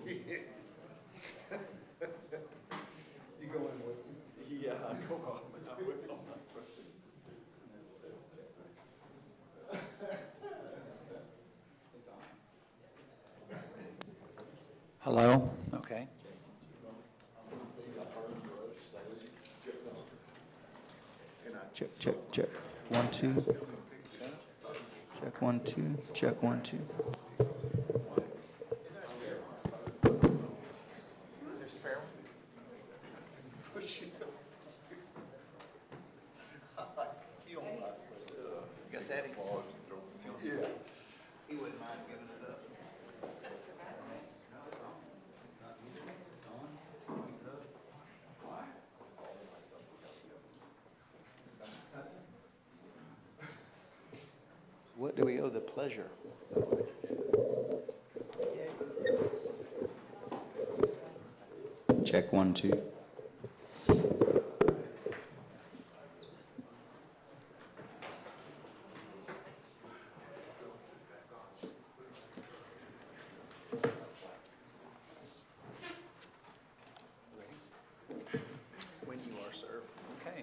You go in with me? Yeah, I go on. I will. Hello? Okay. Check, check, check. 1, 2. Check 1, 2. Check 1, 2. Gassetti. Yeah. He wouldn't mind giving it up. What do we owe the pleasure? Check 1, 2. When you are, sir. Okay.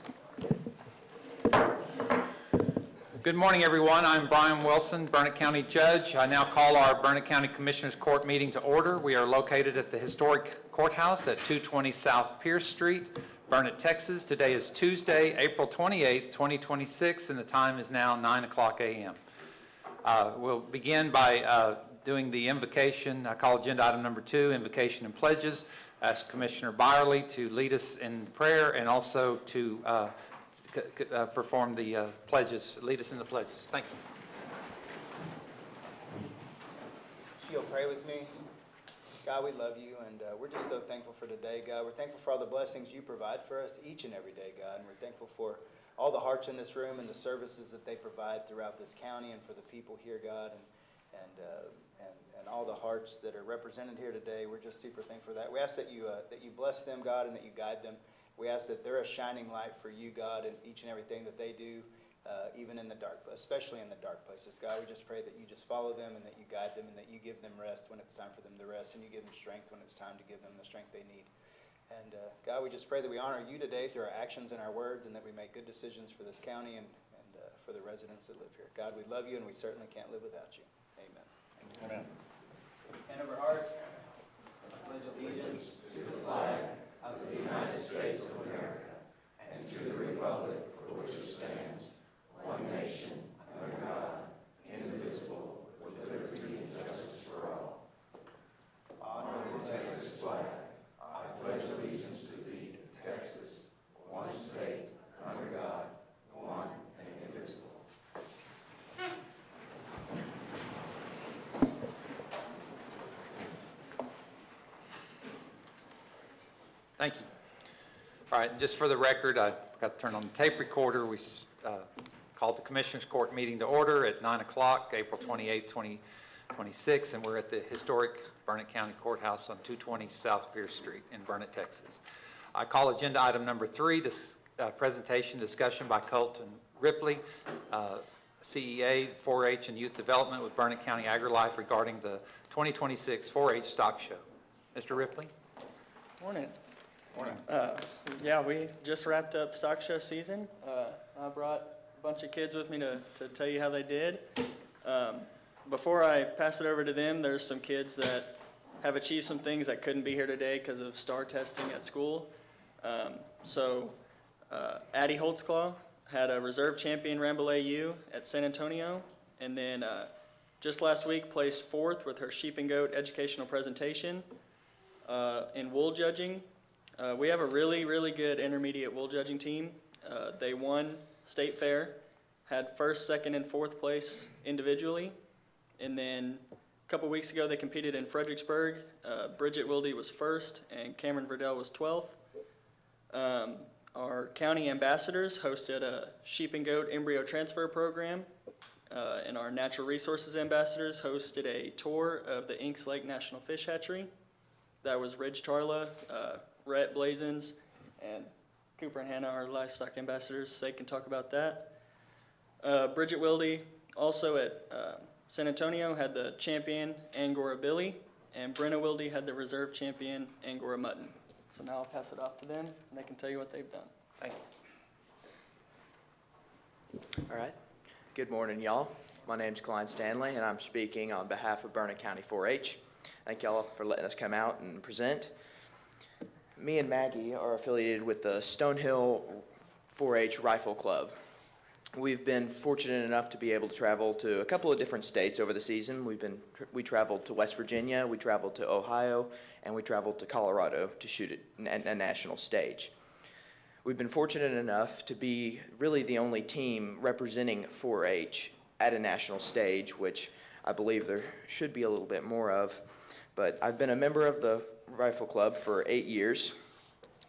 Good morning, everyone. I'm Brian Wilson, Burnett County Judge. I now call our Burnett County Commissioners Court meeting to order. We are located at the historic courthouse at 220 South Pierce Street, Burnett, Texas. Today is Tuesday, April 28th, 2026, and the time is now 9:00 a.m. We'll begin by doing the invocation. I call agenda item number 2, invocation and pledges. Ask Commissioner Byerly to lead us in prayer and also to perform the pledges, lead us in the pledges. Thank you. You'll pray with me. God, we love you, and we're just so thankful for today, God. We're thankful for all the blessings you provide for us each and every day, God, and we're thankful for all the hearts in this room and the services that they provide throughout this county and for the people here, God, and all the hearts that are represented here today. We're just super thankful for that. We ask that you bless them, God, and that you guide them. We ask that they're a shining light for you, God, in each and everything that they do, even in the dark, especially in the dark places. God, we just pray that you just follow them and that you guide them and that you give them rest when it's time for them to rest and you give them strength when it's time to give them the strength they need. And God, we just pray that we honor you today through our actions and our words and that we make good decisions for this county and for the residents that live here. God, we love you and we certainly can't live without you. Amen. Amen. Hand over heart. I pledge allegiance to the flag of the United States of America and to the republic for which it stands, one nation, under God, indivisible, with liberty and justice for all. Honor the Texas flag. I pledge allegiance to thee, Texas, one state, under God, one and indivisible. Thank you. All right, just for the record, I forgot to turn on the tape recorder. We called the Commissioners Court meeting to order at 9:00, April 28, 2026, and we're at the historic Burnett County Courthouse on 220 South Pierce Street in Burnett, Texas. I call agenda item number 3, this presentation discussion by Colton Ripley, CEA, 4-H and Youth Development with Burnett County AgriLife regarding the 2026 4-H Stock Show. Mr. Ripley? Morning. Morning. Yeah, we just wrapped up stock show season. I brought a bunch of kids with me to tell you how they did. Before I pass it over to them, there's some kids that have achieved some things that couldn't be here today because of STAR testing at school. Addie Holtzclaw had a reserve champion Rambouillet U at San Antonio, and then just last week placed 4th with her sheep and goat educational presentation. In wool judging, we have a really, really good intermediate wool judging team. They won state fair, had 1st, 2nd, and 4th place individually. And then a couple weeks ago, they competed in Fredericksburg. Bridget Wilde was 1st, and Cameron Verdell was 12th. Our county ambassadors hosted a sheep and goat embryo transfer program, and our natural resources ambassadors hosted a tour of the Inks Lake National Fish Hatchery. That was Ridge Tarla, Rhett Blazins, and Cooper and Hannah, our livestock ambassadors, so they can talk about that. Bridget Wilde, also at San Antonio, had the champion Angora Billy. and Brenna Wilde had the reserve champion, Angora Mutton. So now I'll pass it off to them, and they can tell you what they've done. Thank you. All right. Good morning, y'all. My name's Klein Stanley, and I'm speaking on behalf of Burnett County 4-H. Thank y'all for letting us come out and present. Me and Maggie are affiliated with the Stonehill 4-H Rifle Club. We've been fortunate enough to be able to travel to a couple of different states over the season. We traveled to West Virginia, we traveled to Ohio, and we traveled to Colorado to shoot at a national stage. We've been fortunate enough to be really the only team representing 4-H at a national stage, which I believe there should be a little bit more of. But I've been a member of the Rifle Club for 8 years,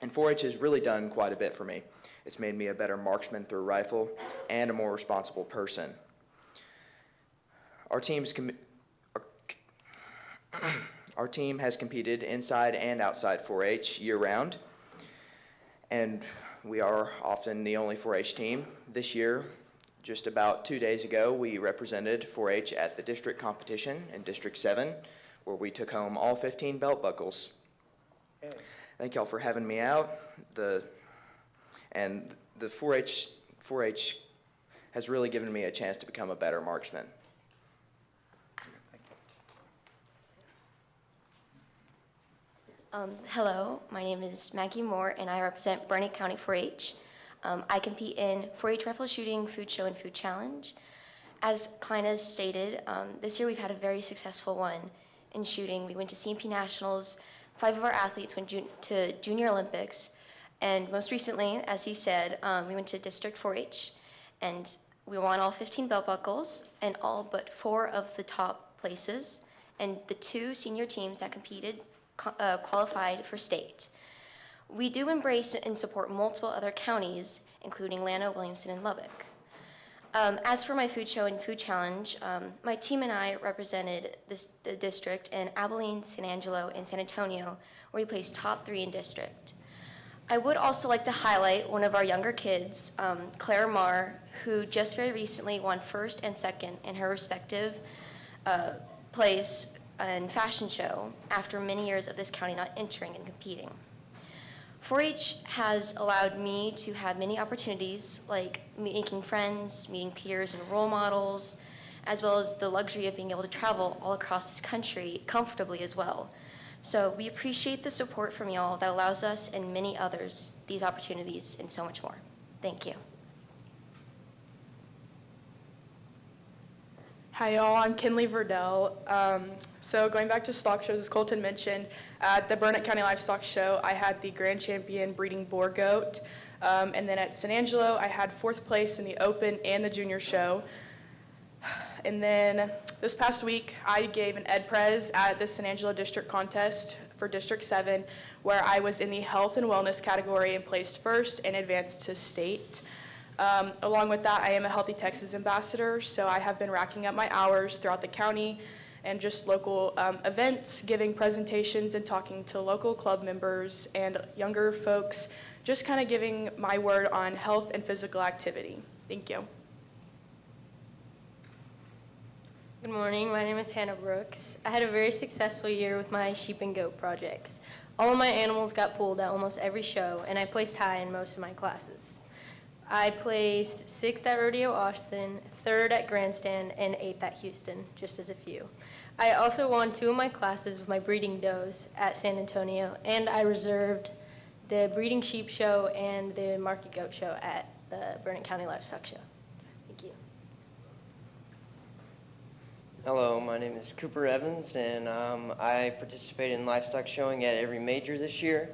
and 4-H has really done quite a bit for me. It's made me a better marksman through a rifle and a more responsible person. Our team has competed inside and outside 4-H year-round, and we are often the only 4-H team. This year, just about 2 days ago, we represented 4-H at the district competition in District 7, where we took home all 15 belt buckles. Thank y'all for having me out. The 4-H has really given me a chance to become a better marksman. Hello, my name is Maggie Moore, and I represent Burnett County 4-H. I compete in 4-H rifle shooting, food show, and food challenge. As Klein has stated, this year we've had a very successful one in shooting. We went to CMP Nationals, 5 of our athletes went to Junior Olympics, and most recently, as he said, we went to District 4-H, and we won all 15 belt buckles, and all but 4 of the top places, and the 2 senior teams that competed qualified for state. We do embrace and support multiple other counties, including Llano, Williamson, and Lubbock. As for my food show and food challenge, my team and I represented the district in Abilene, San Angelo, and San Antonio, where we placed top 3 in district. I would also like to highlight one of our younger kids, Claire Marr, who just very recently won 1st and 2nd in her respective place in fashion show after many years of this county not entering and competing. 4-H has allowed me to have many opportunities like making friends, meeting peers and role models, as well as the luxury of being able to travel all across this country comfortably as well. So we appreciate the support from y'all that allows us and many others these opportunities and so much more. Thank you. Hi y'all, I'm Kinley Verdell. So going back to stock shows, as Colton mentioned, at the Burnett County Livestock Show, I had the grand champion breeding boar goat. And then at San Angelo, I had 4th place in the open and the junior show. And then this past week, I gave an Ed Prez at the San Angelo District Contest for District 7, where I was in the health and wellness category and placed 1st and advanced to state. Along with that, I am a Healthy Texas ambassador, so I have been racking up my hours throughout the county and just local events, giving presentations and talking to local club members and younger folks, just kind of giving my word on health and physical activity. Thank you. Good morning, my name is Hannah Brooks. I had a very successful year with my sheep and goat projects. All of my animals got pulled at almost every show, and I placed high in most of my classes. I placed 6th at Rodeo Austin, 3rd at Grandstand, and 8th at Houston, just as a few. I also won 2 of my classes with my breeding does at San Antonio, and I reserved the breeding sheep show and the market goat show at the Burnett County Livestock Show. Thank you. Hello, my name is Cooper Evans, and I participated in livestock showing at every major this year,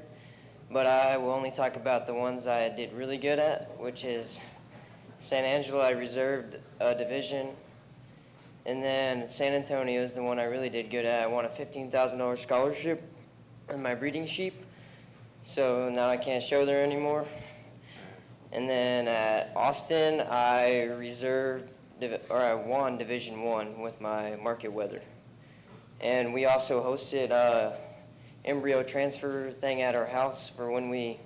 but I will only talk about the ones I did really good at, which is San Angelo. I reserved a division, and then San Antonio is the one I really did good at. I won a $15,000 scholarship in my breeding sheep, so now I can't show there anymore. And then at Austin, I won Division 1 with my market weather. And we also hosted a embryo transfer thing at our house for when we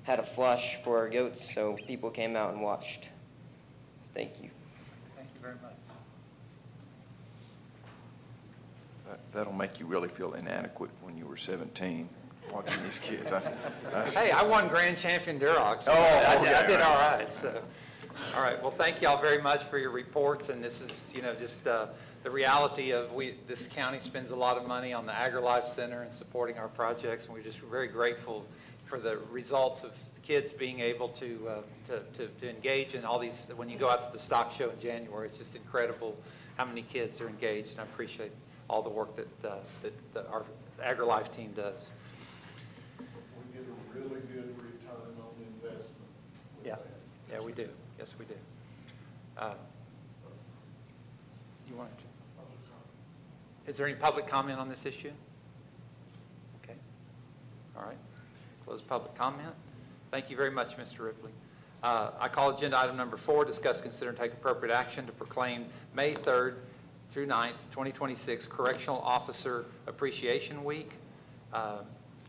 had a flush for our goats, so people came out and watched. Thank you. Thank you very much. that'll make you really feel inadequate when you were 17, watching these kids. Hey, I won grand champion Duroc. So Oh, I did okay. all right, so. All right, well, thank y'all very much for your reports, and this is, just the reality of this county spends a lot of money on the AgriLife Center and supporting our projects, and we're just very grateful for the results of the kids being able to engage in all these. When you go out to the stock show in January, it's just incredible how many kids are engaged, and I appreciate all the work that our AgriLife team does. We get a really good return on investment with Yeah, that. yeah, we do. Yes, we do. You want to? Is there any public comment on this issue? Okay. All right. Close public comment. Thank you very much, Mr. Ripley. I call agenda item number 4, discuss, consider, and take appropriate action to proclaim May 3rd through 9th, 2026 Correctional Officer Appreciation Week. Is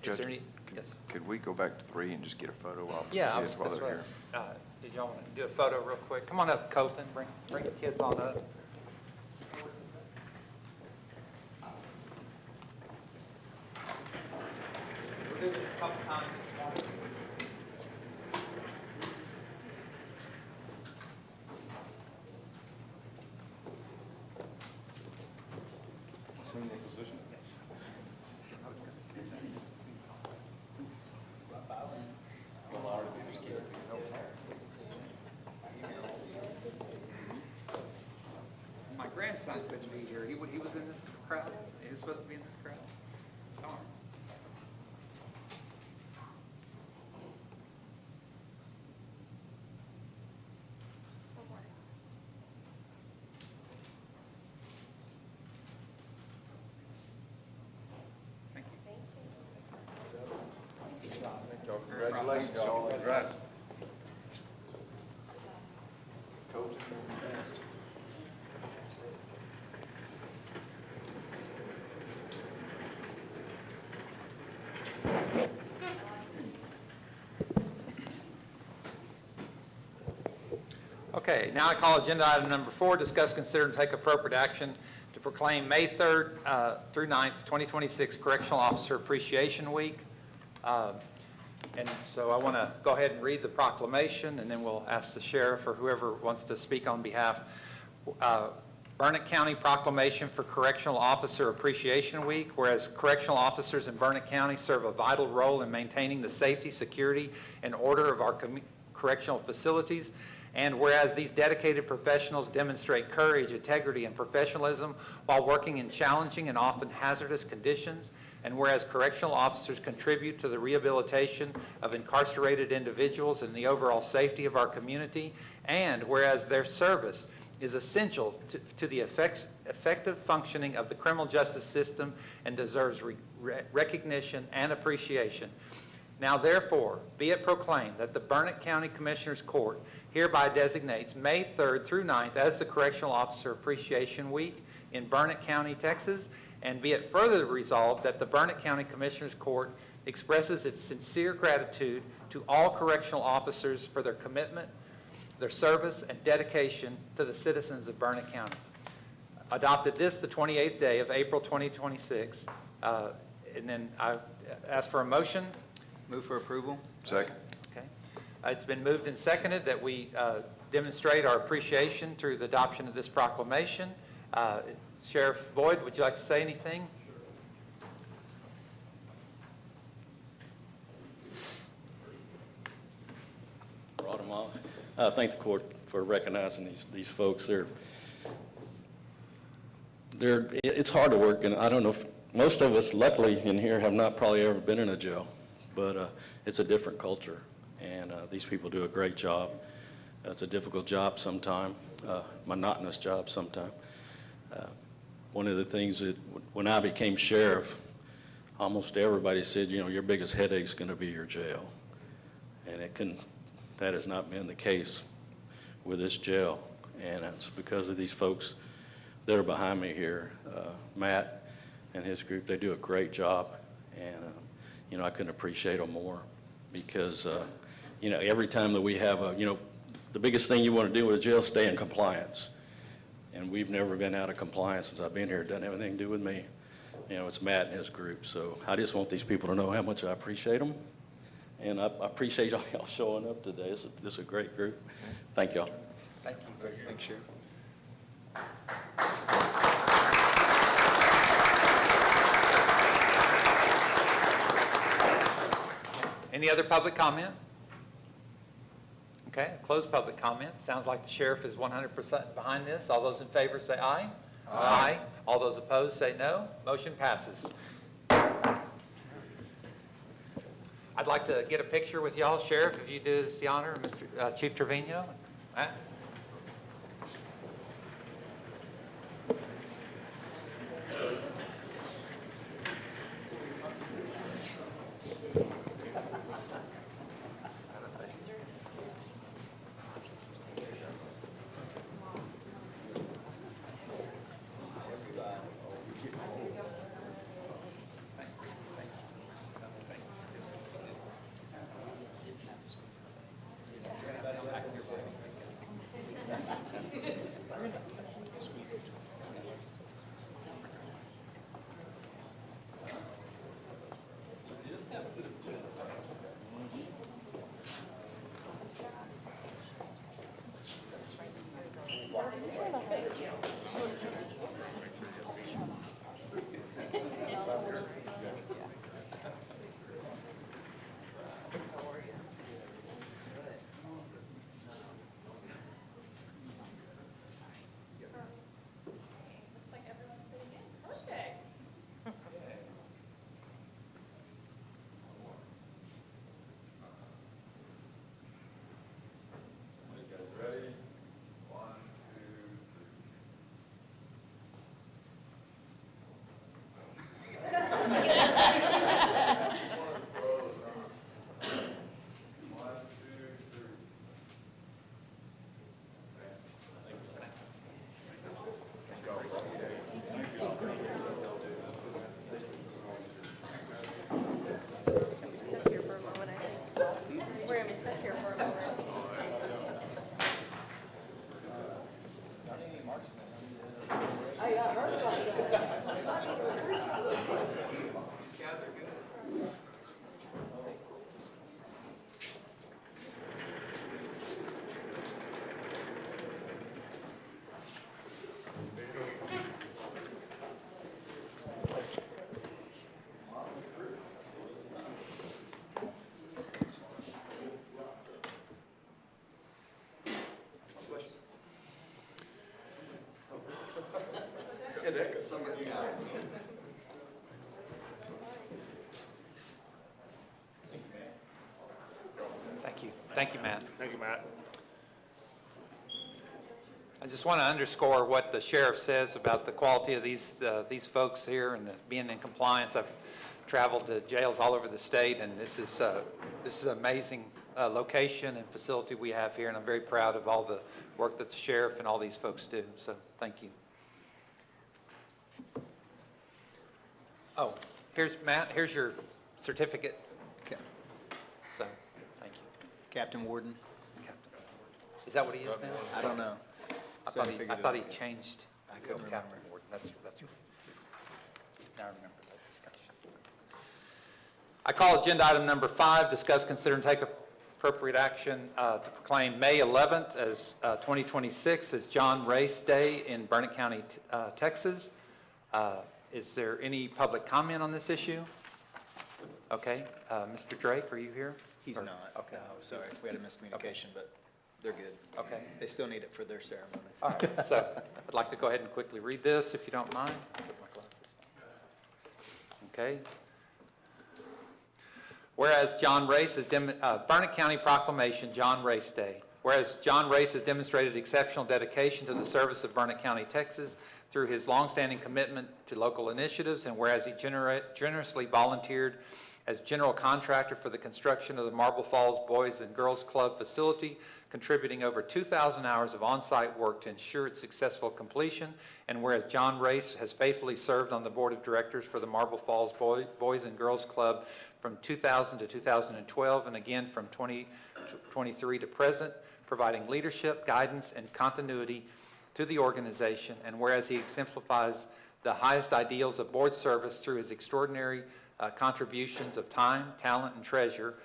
Judge, there any? Yes. Could we go back to 3 and just get a photo of the Yeah, kids while that's they're what here? did y'all want to do a photo real quick? Come on up, Colton. Bring the kids on up. We'll do this a couple times this morning. Yes. I was gonna say that. My grandson couldn't be here. He was in this crowd. He was supposed to be in this crowd. Darn. Thank you. Congratulations, y'all. Congrats. Okay, now I call agenda item number 4, discuss, consider, and take appropriate action to proclaim May 3rd through 9th, 2026 Correctional Officer Appreciation Week. And so I want to go ahead and read the proclamation, and then we'll ask the sheriff or whoever wants to speak on behalf. Burnett County Proclamation for Correctional Officer Appreciation Week, whereas correctional officers in Burnett County serve a vital role in maintaining the safety, security, and order of our correctional facilities, and whereas these dedicated professionals demonstrate courage, integrity, and professionalism while working in challenging and often hazardous conditions, and whereas correctional officers contribute to the rehabilitation of incarcerated individuals and the overall safety of our community, and whereas their service is essential to the effective functioning of the criminal justice system and deserves recognition and appreciation. Now therefore, be it proclaimed that the Burnett County Commissioners Court hereby designates May 3rd through 9th as the Correctional Officer Appreciation Week in Burnett County, Texas, and be it further resolved that the Burnett County Commissioners Court expresses its sincere gratitude to all correctional officers for their commitment, their service, and dedication to the citizens of Burnett County. Adopted this the 28th day of April 2026, and then I ask for a motion. Move for approval. Second. Okay. It's been moved and seconded that we demonstrate our appreciation through the adoption of this proclamation. Sheriff Boyd, would you like to say anything? Brought them all. I thank the court for recognizing these folks. It's hard to work, and I don't know if most of us, luckily in here, have not probably ever been in a jail, but it's a different culture, and these people do a great job. It's a difficult job sometime, monotonous job sometime. One of the things that when I became sheriff, almost everybody said, you know, your biggest headache's going to be your jail, and that has not been the case with this jail, and it's because of these folks that are behind me here. Matt and his group, they do a great job, and you know, I couldn't appreciate them more because you know, every time that we have the biggest thing you want to do with a jail is stay in compliance, and we've never been out of compliance since I've been here. It doesn't have anything to do with me, it's Matt and his group. So I just want these people to know how much I appreciate them. And I appreciate all y'all showing up today. This is a great group. Thank y'all. Thank you. Thanks, Sheriff. Any other public comment? Okay, closed public comment. Sounds like the sheriff is 100% behind this. All those in favor say aye. Aye. All those opposed say no. Motion passes. I'd like to get a picture with y'all, Sheriff, if you do us the honor, Mr. Chief Trevino. Matt? Ready? 1, 2, 3. Step here for a moment, I think. We're going to step here for a moment. Thank you. Thank you, Matt. Thank you, Matt. I just want to underscore what the sheriff says about the quality of these folks here and being in compliance. I've traveled to jails all over the state, and this is an amazing location and facility we have here, and I'm very proud of all the work that the sheriff and all these folks do. So thank you. Oh, here's Matt. Here's your certificate. Okay. So, thank you. Captain Warden? Captain. Is that what he is now? I don't know. I So thought he figured it out. changed. I couldn't to remember. Captain Ward. That's now I remember that discussion. I call agenda item number 5, discuss, consider, and take appropriate action to proclaim May 11th as 2026 as John Race Day in Burnett County, Texas. Is there any public comment on this issue? Okay, Mr. Drake, are you here? He's Or- not. Okay. No, sorry. We had a miscommunication, but they're good. Okay. They still need it for their ceremony. All right, so I'd like to go ahead and quickly read this, if you don't mind. Put my glasses on. Okay. Whereas John Race is, Burnett County Proclamation, John Race Day. Whereas John Race has demonstrated exceptional dedication to the service of Burnett County, Texas, through his longstanding commitment to local initiatives, and whereas he generously volunteered as general contractor for the construction of the Marble Falls Boys and Girls Club facility, contributing over 2,000 hours of on-site work to ensure its successful completion, and whereas John Race has faithfully served on the board of directors for the Marble Falls Boys and Girls Club from 2000 to 2012, and again from 2023 to present, providing leadership, guidance, and continuity to the organization, and whereas he exemplifies the highest ideals of board service through his extraordinary contributions of time, talent, and treasure,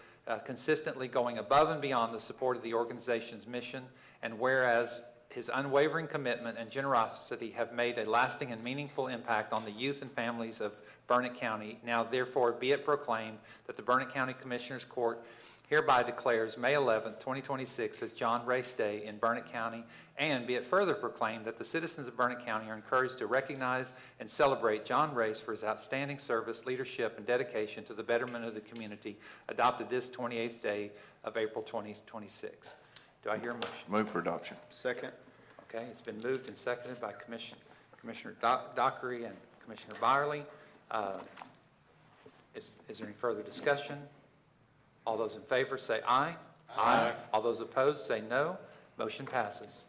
consistently going above and beyond the support of the organization's mission, and whereas his unwavering commitment and generosity have made a lasting and meaningful impact on the youth and families of Burnett County, now therefore be it proclaimed that the Burnett County Commissioners Court hereby declares May 11, 2026 as John Race Day in Burnett County, and be it further proclaimed that the citizens of Burnett County are encouraged to recognize and celebrate John Race for his outstanding service, leadership, and dedication to the betterment of the community, adopted this 28th day of April 2026. Do I hear a motion? Move for adoption. Second. Okay, it's been moved and seconded by Commissioner Dockery and Commissioner Byerly. Is there any further discussion? All those in favor say aye. Aye. All those opposed say no. Motion passes.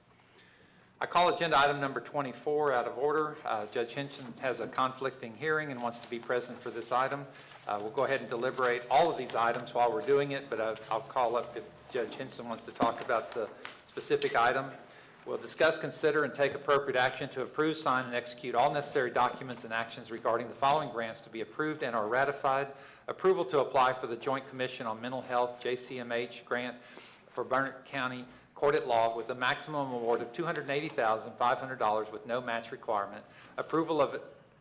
I call agenda item number 24 out of order. Judge Hinson has a conflicting hearing and wants to be present for this item. We'll go ahead and deliberate all of these items while we're doing it, but I'll call up if Judge Hinson wants to talk about the specific item. We'll discuss, consider, and take appropriate action to approve, sign, and execute all necessary documents and actions regarding the following grants to be approved and are ratified. Approval to apply for the Joint Commission on Mental Health, JCMH, grant for Burnett County Court at Law with a maximum award of $280,500 with no match requirement. Approval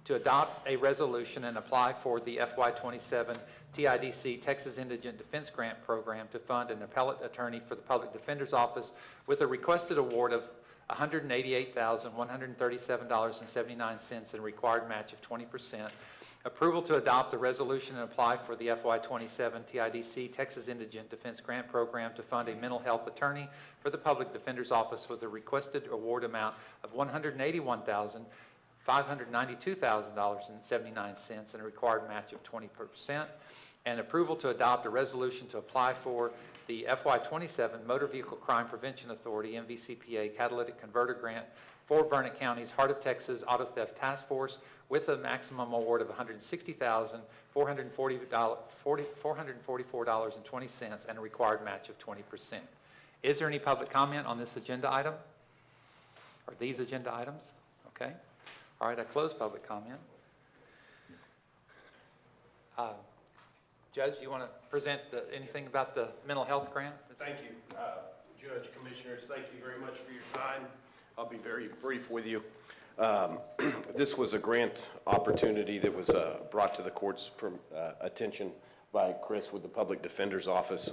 to adopt a resolution and apply for the FY27 TIDC Texas Indigent Defense Grant Program to fund an appellate attorney for the Public Defender's Office with a requested award of $188,137.79 and required match of 20%. Approval to adopt the resolution and apply for the FY27 TIDC Texas Indigent Defense Grant Program to fund a mental health attorney for the Public Defender's Office with a requested award amount of $181,592.79 and a required match of 20%. And approval to adopt a resolution to apply for the FY27 Motor Vehicle Crime Prevention Authority MVCPA Catalytic Converter Grant for Burnett County's Heart of Texas Auto Theft Task Force with a maximum award of $160,444.20 and a required match of 20%. Is there any public comment on this agenda item or these agenda items? Okay. All right, I close public comment. Judge, you want to present anything about the mental health grant? Thank you, Judge, Commissioners. Thank you very much for your time. I'll be very brief with you. This was a grant opportunity that was brought to the court's attention by Chris with the Public Defender's Office.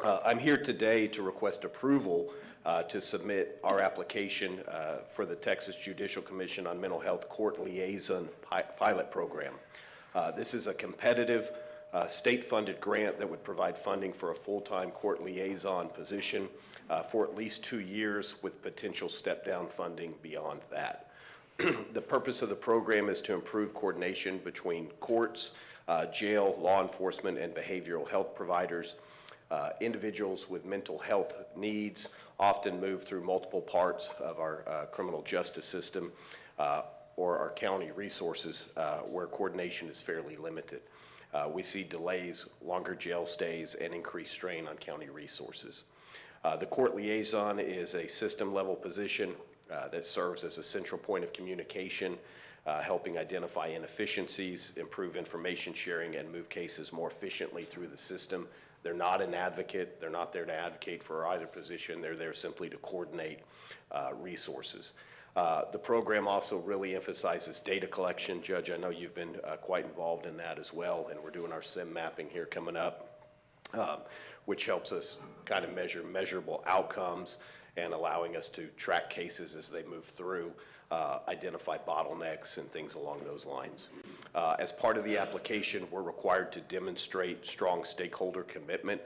I'm here today to request approval to submit our application for the Texas Judicial Commission on Mental Health Court Liaison Pilot Program. This is a competitive state-funded grant that would provide funding for a full-time court liaison position for at least 2 years with potential step-down funding beyond that. The purpose of the program is to improve coordination between courts, jail, law enforcement, and behavioral health providers. Individuals with mental health needs often move through multiple parts of our criminal justice system or our county resources where coordination is fairly limited. We see delays, longer jail stays, and increased strain on county resources. The court liaison is a system-level position that serves as a central point of communication, helping identify inefficiencies, improve information sharing, and move cases more efficiently through the system. They're not an advocate. They're not there to advocate for either position. They're there simply to coordinate resources. The program also really emphasizes data collection. Judge, I know you've been quite involved in that as well, and we're doing our SIM mapping here coming up, which helps us kind of measure measurable outcomes and allowing us to track cases as they move through, identify bottlenecks and things along those lines. As part of the application, we're required to demonstrate strong stakeholder commitment.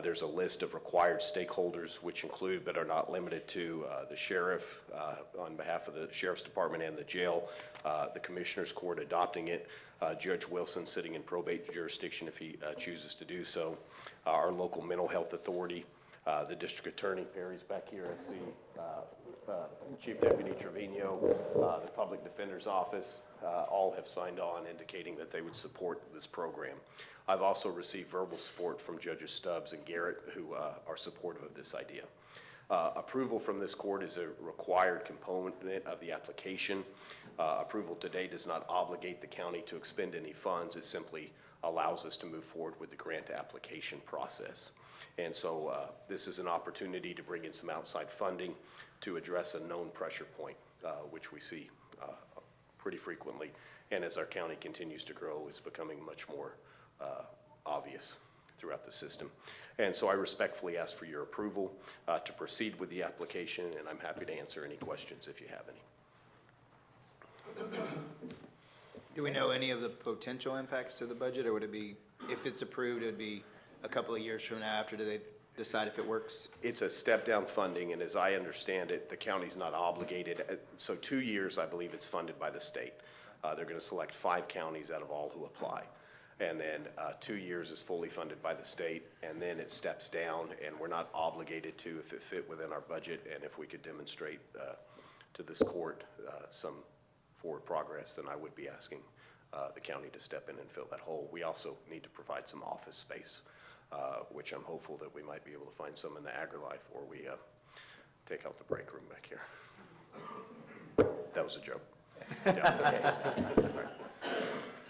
There's a list of required stakeholders, which include but are not limited to the sheriff on behalf of the Sheriff's Department and the jail, the Commissioner's Court adopting it, Judge Wilson sitting in probate jurisdiction if he chooses to do so, our local mental health authority, the District Attorney, Perry's back here, I see, Chief Deputy Trevino, the Public Defender's Office, all have signed on indicating that they would support this program. I've also received verbal support from Judges Stubbs and Garrett who are supportive of this idea. Approval from this court is a required component of the application. Approval today does not obligate the county to expend any funds. It simply allows us to move forward with the grant application process. And so this is an opportunity to bring in some outside funding to address a known pressure point, which we see pretty frequently. And as our county continues to grow, is becoming much more obvious throughout the system. And so I respectfully ask for your approval to proceed with the application, and I'm happy to answer any questions if you have any. Do we know any of the potential impacts to the budget, or would it be, if it's approved, it would be a couple of years from now after they decide if it works? It's a step-down funding, and as I understand it, the county's not obligated. So 2 years, I believe it's funded by the state. They're going to select 5 counties out of all who apply. And then 2 years is fully funded by the state, and then it steps down, and we're not obligated to if it fit within our budget, and if we could demonstrate to this court some forward progress, then I would be asking the county to step in and fill that hole. We also need to provide some office space, which I'm hopeful that we might be able to find some in the AgriLife, or we take out the break room back here. That was a joke. Yeah.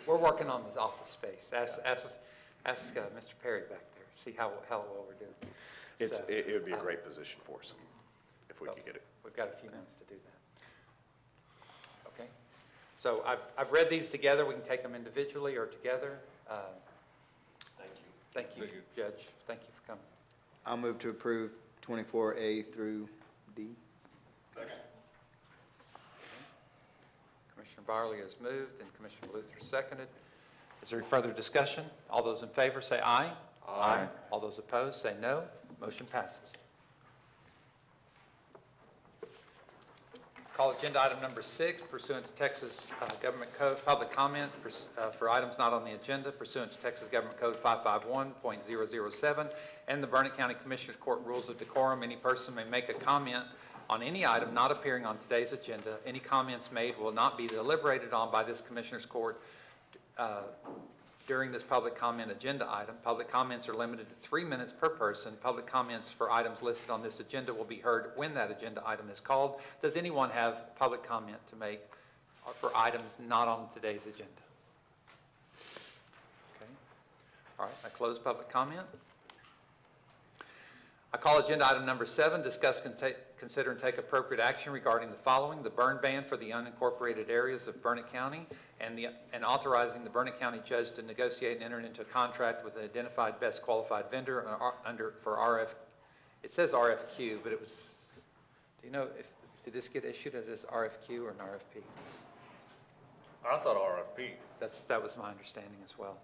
We're working on this office space. Ask Mr. Perry back there, see how well we're doing. It would be a great position for us if we could get it. We've got a few minutes to do that. Okay. So I've read these together. We can take them individually or together. Thank you, Judge. Thank you for coming. I'll move to approve 24A through D. Commissioner Barley has moved and Commissioner Luther seconded. Is there further discussion? All those in favor say aye. Aye. All those opposed say no. Motion passes. Call agenda item number 6 pursuant to Texas Government Code, public comment for items not on the agenda pursuant to Texas Government Code 551.007 and the Burnett County Commissioners Court Rules of Decorum. Any person may make a comment on any item not appearing on today's agenda. Any comments made will not be deliberated on by this Commissioners Court during this public comment agenda item. Public comments are limited to 3 minutes per person. Public comments for items listed on this agenda will be heard when that agenda item is called. Does anyone have public comment to make for items not on today's agenda? Okay. All right, I close public comment. I call agenda item number 7, discuss, consider, and take appropriate action regarding the following: the burn ban for the unincorporated areas of Burnett County, and authorizing the Burnett County judge to negotiate and enter into a contract with an identified best qualified vendor for RF. It says RFQ, but it was. Do you know did this get issued as RFQ or an RFP? I thought RFP. That was my understanding as well.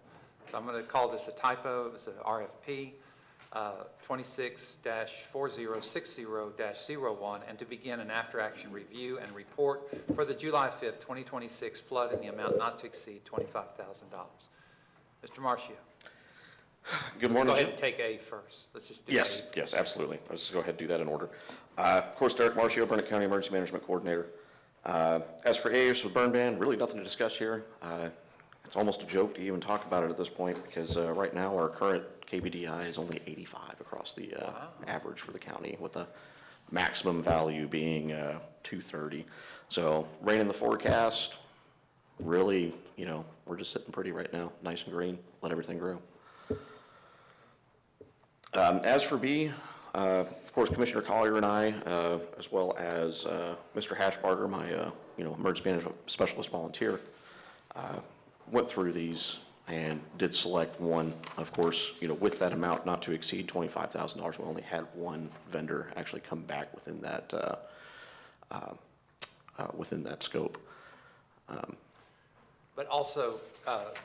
So I'm going to call this a typo. It was an RFP. 26-4060-01, and to begin an after-action review and report for the July 5th, 2026 flood in the amount not to exceed $25,000. Mr. Marcio. Good morning. Let's go ahead and take A first. Let's just do Yes, A. yes, absolutely. Let's go ahead and do that in order. Of course, Derek Marcio, Burnett County Emergency Management Coordinator. As for A, for burn ban, really nothing to discuss here. It's almost a joke to even talk about it at this point because right now our current KBDI is only 85 across the average for the county, with the maximum value being 230. So rain in the forecast, really, we're just sitting pretty right now, nice and green, let everything grow. As for B, of course, Commissioner Collier and I, as well as Mr. Hashbarger, my emergency management specialist volunteer, went through these and did select one. Of course, with that amount not to exceed $25,000, we only had one vendor actually come back within that scope. But also,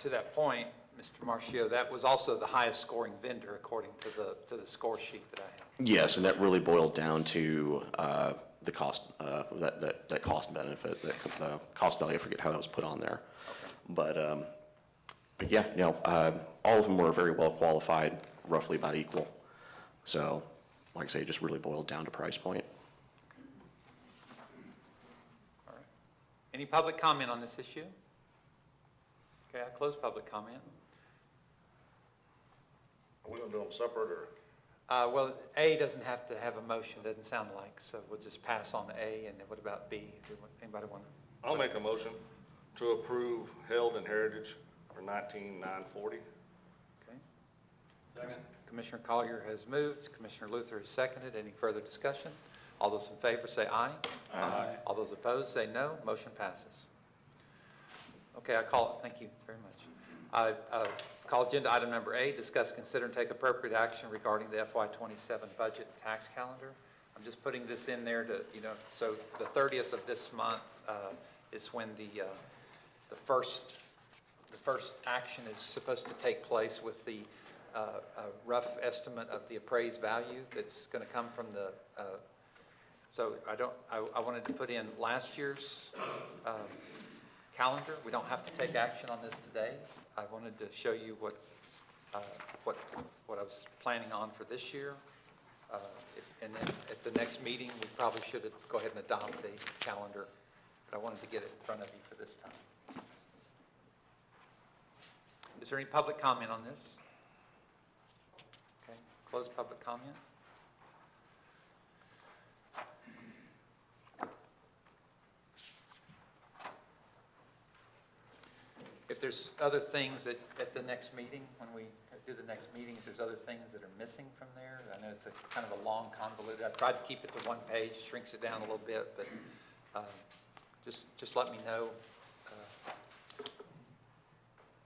to that point, Mr. Marcio, that was also the highest scoring vendor according to the score sheet that I have. Yes, and that really boiled down to the cost, that cost benefit, that cost value. I forget how that was put on there. Okay. But yeah, all of them were very well qualified, roughly about equal. So, like I say, it just really boiled down to price point. All right. Any public comment on this issue? Okay, I close public comment. Are we going to do them separate or? Well, A doesn't have a motion, doesn't sound like, so we'll just pass on A, and then what about B? Anybody want to? I'll make a motion to approve Held and Heritage for 19,940. Okay. Commissioner Collier has moved, Commissioner Luther has seconded. Any further discussion? All those in favor say aye. Aye. All those opposed say no. Motion passes. Okay, thank you very much. I call agenda item number 8, discuss, consider, and take appropriate action regarding the FY27 budget and tax calendar. I'm just putting this in there to, so the 30th of this month is when the first action is supposed to take place with the rough estimate of the appraised value that's going to come from the, so I wanted to put in last year's calendar. We don't have to take action on this today. I wanted to show you what I was planning on for this year. And then at the next meeting, we probably should go ahead and adopt the calendar, but I wanted to get it in front of you for this time. Is there any public comment on this? Okay, close public comment. If there's other things at the next meeting, when we do the next meeting, if there's other things that are missing from there, I know it's a kind of a long convoluted, I tried to keep it to one page, shrinks it down a little bit, but just let me know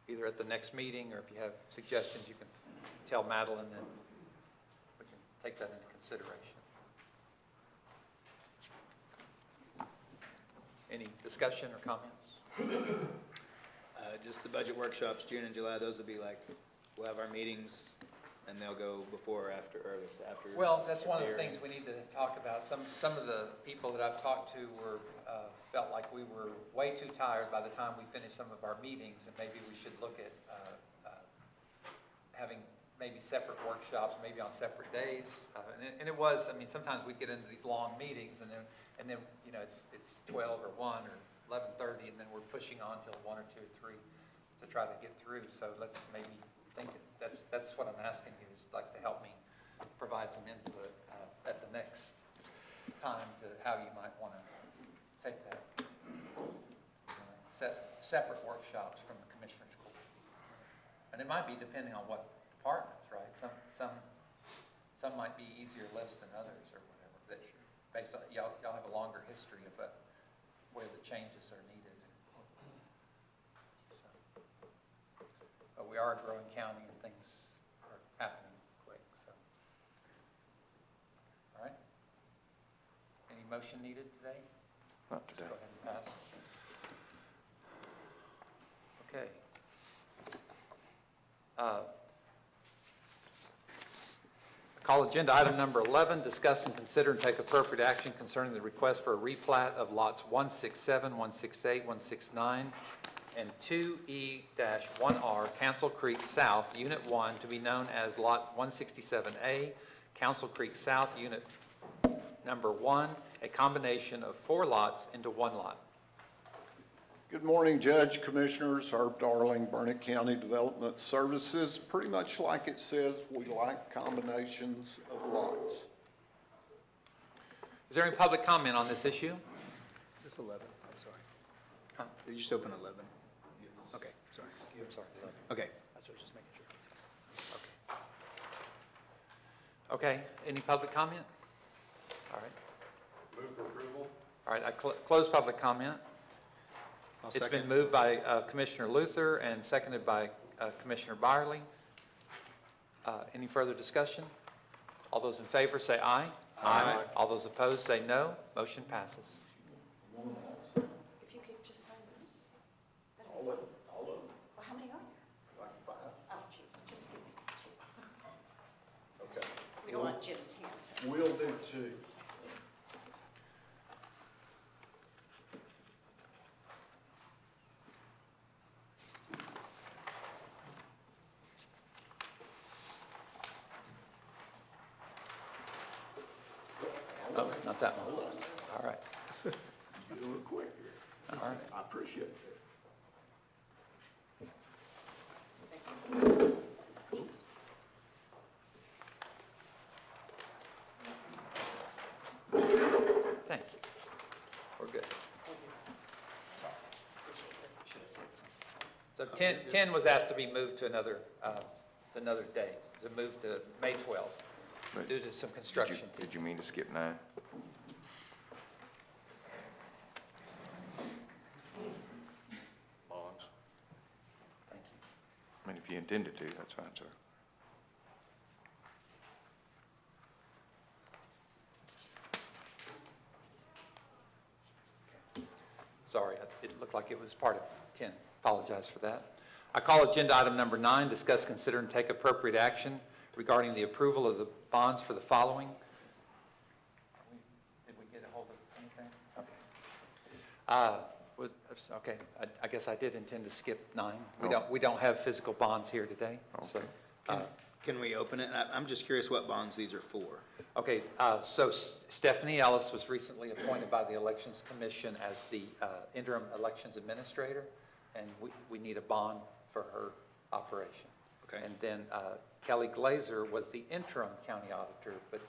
either at the next meeting, or if you have suggestions, you can tell Madeline, and we can take that into consideration. Any discussion or comments? Just the budget workshops, June and July, those will be like, we'll have our meetings, and they'll go before or after, or it's after. Well, that's one of the things we need to talk about. Some of the people that I've talked to felt like we were way too tired by the time we finished some of our meetings, and maybe we should look at having maybe separate workshops, maybe on separate days. And it was, I mean, sometimes we get into these long meetings, and then it's 12 or 1 or 11:30, and then we're pushing on till 1 or 2 or 3 to try to get through. So let's maybe think that's what I'm asking you, is like to help me provide some input at the next time to how you might want to take that. Separate workshops from the Commissioners Court. And it might be depending on what departments, right? Some might be easier lifts than others, or whatever. That based on y'all have a longer history of where the changes are needed. So, but we are a growing county, and things are happening quick. So, all right. Any motion needed today? Not today. Go ahead and pass. Okay. Call agenda item number 11, discuss and consider and take appropriate action concerning the request for a replat of lots 167, 168, 169, and 2E-1R, Council Creek South, Unit 1, to be known as Lot 167A, Council Creek South, Unit Number 1, a combination of 4 lots into 1 lot. Good morning, Judge, Commissioners. Herb Darling, Burnett County Development Services. Pretty much like it says, we like combinations of lots. Is there any public comment on this issue? Is this 11? I'm sorry. Huh? Did you just open 11? Okay, sorry. I'm sorry. Okay, that's what I was just making sure. Okay, any public comment? All right. Move for approval. All right, I close public comment. I'll It's second. been moved by Commissioner Luther and seconded by Commissioner Byerly. Any further discussion? All those in favor say aye. Aye. All those opposed say no. Motion passes. If you could just sign those. All of them. Well, how many are there? Like 5. Oh, jeez, just give me 2. Okay. We don't want Jim's hand. We'll do 2. Oh, not that one. All right. You're a little quick here. All right. I appreciate that. Thank you. We're good. 10 was asked to be moved to another day, to move to May 12th But due to some construction. Did you mean to skip 9? Bonds. Thank you. I mean, if you intended to, that's fine, sir. Sorry, it looked like it was part of 10. Apologize for that. I call agenda item number 9, discuss, consider, and take appropriate action regarding the approval of the bonds for the following. Did we get a hold of anything? Okay. Okay, I guess I did intend to skip 9. We don't have physical bonds here today, so. Can we open it? I'm just curious what bonds these are for. Okay, so Stephanie Ellis was recently appointed by the Elections Commission as the interim elections administrator, and we need a bond for her operation. Okay. And then Kelly Glazer was the interim county auditor, but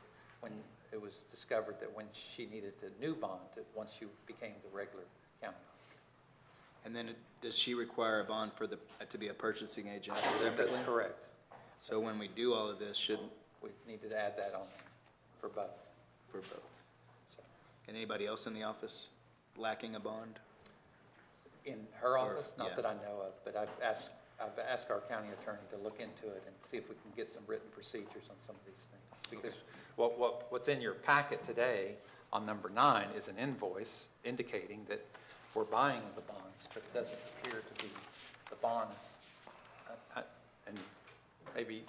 when it was discovered that when she needed a new bond, once she became the regular county auditor. And then does she require a bond for to be a purchasing agent I believe separately? that's correct. So when we do all of this, We need to add that on for both. for both? And anybody else in the office lacking a bond? In her Or- office, not yeah. that I know of, but I've asked our county attorney to look into it and see if we can get some written procedures on some of these things. Because what's in your packet today on number 9 is an invoice indicating that we're buying the bonds, but it doesn't appear to be the bonds. And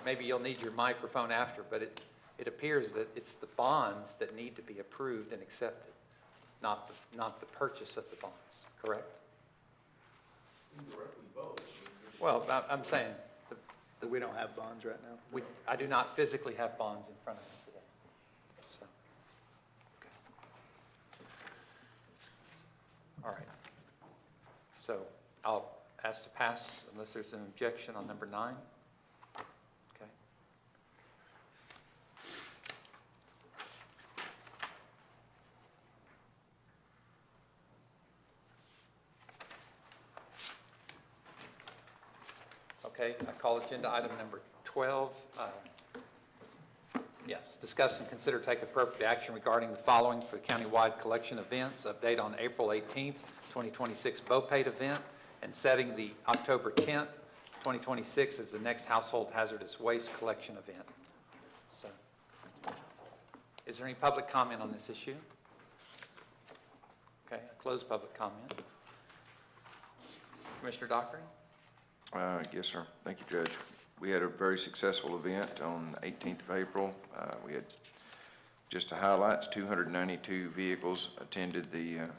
maybe you'll need your microphone after, but it appears that it's the bonds that need to be approved and accepted, not the purchase of the bonds, correct? Well, I'm saying, But we don't have bonds right now? I do not physically have bonds in front of me today, so. Okay. All right. So I'll ask to pass unless there's an objection on number 9. Okay. Okay, I call agenda item number 12. Yes, discuss and consider take appropriate action regarding the following for countywide collection events. Update on April 18th, 2026 BOPATE event, and setting the October 10th, 2026 as the next household hazardous waste collection event. So, is there any public comment on this issue? Okay, close public comment. Commissioner Dockery? Yes, sir. Thank you, Judge. We had a very successful event on the 18th of April. We had, just to highlight, 292 vehicles attended the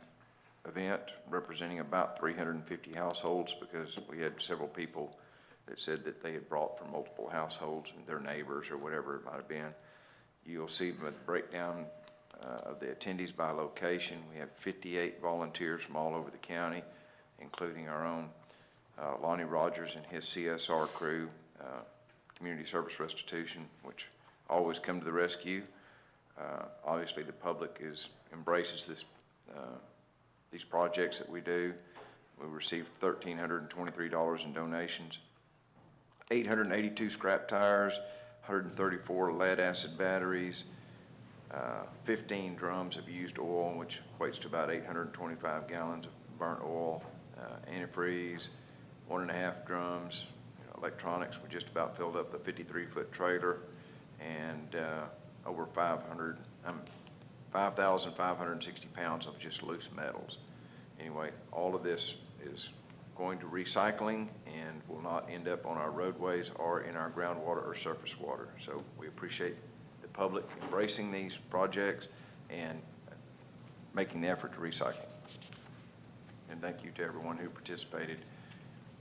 event, representing about 350 households, because we had several people that said that they had brought from multiple households and their neighbors or whatever it might have been. You'll see the breakdown of the attendees by location. We have 58 volunteers from all over the county, including our own Lonnie Rogers and his CSR crew, Community Service Restitution, which always come to the rescue. Obviously, the public embraces these projects that we do. We received $1,323 in donations, 882 scrap tires, 134 lead-acid batteries, 15 drums of used oil, which equates to about 825 gallons of burnt oil, antifreeze, 1.5 drums, electronics. We just about filled up the 53-foot trailer, and over 5,560 pounds of just loose metals. Anyway, all of this is going to recycling and will not end up on our roadways or in our groundwater or surface water. So we appreciate the public embracing these projects and making the effort to recycle. And thank you to everyone who participated.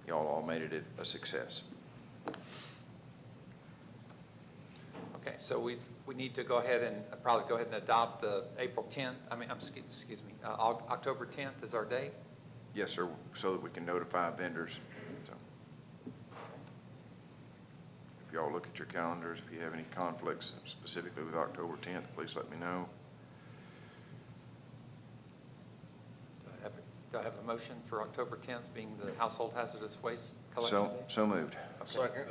Y'all all made it a success. Okay, so we need to go ahead and probably go ahead and adopt the April 10th, excuse me, October 10th is our date? Yes, sir, so that we can notify vendors. So, if y'all look at your calendars, if you have any conflicts specifically with October 10th, please let me know. Do I have a motion for October 10th being the household hazardous waste collection day? So moved. Second.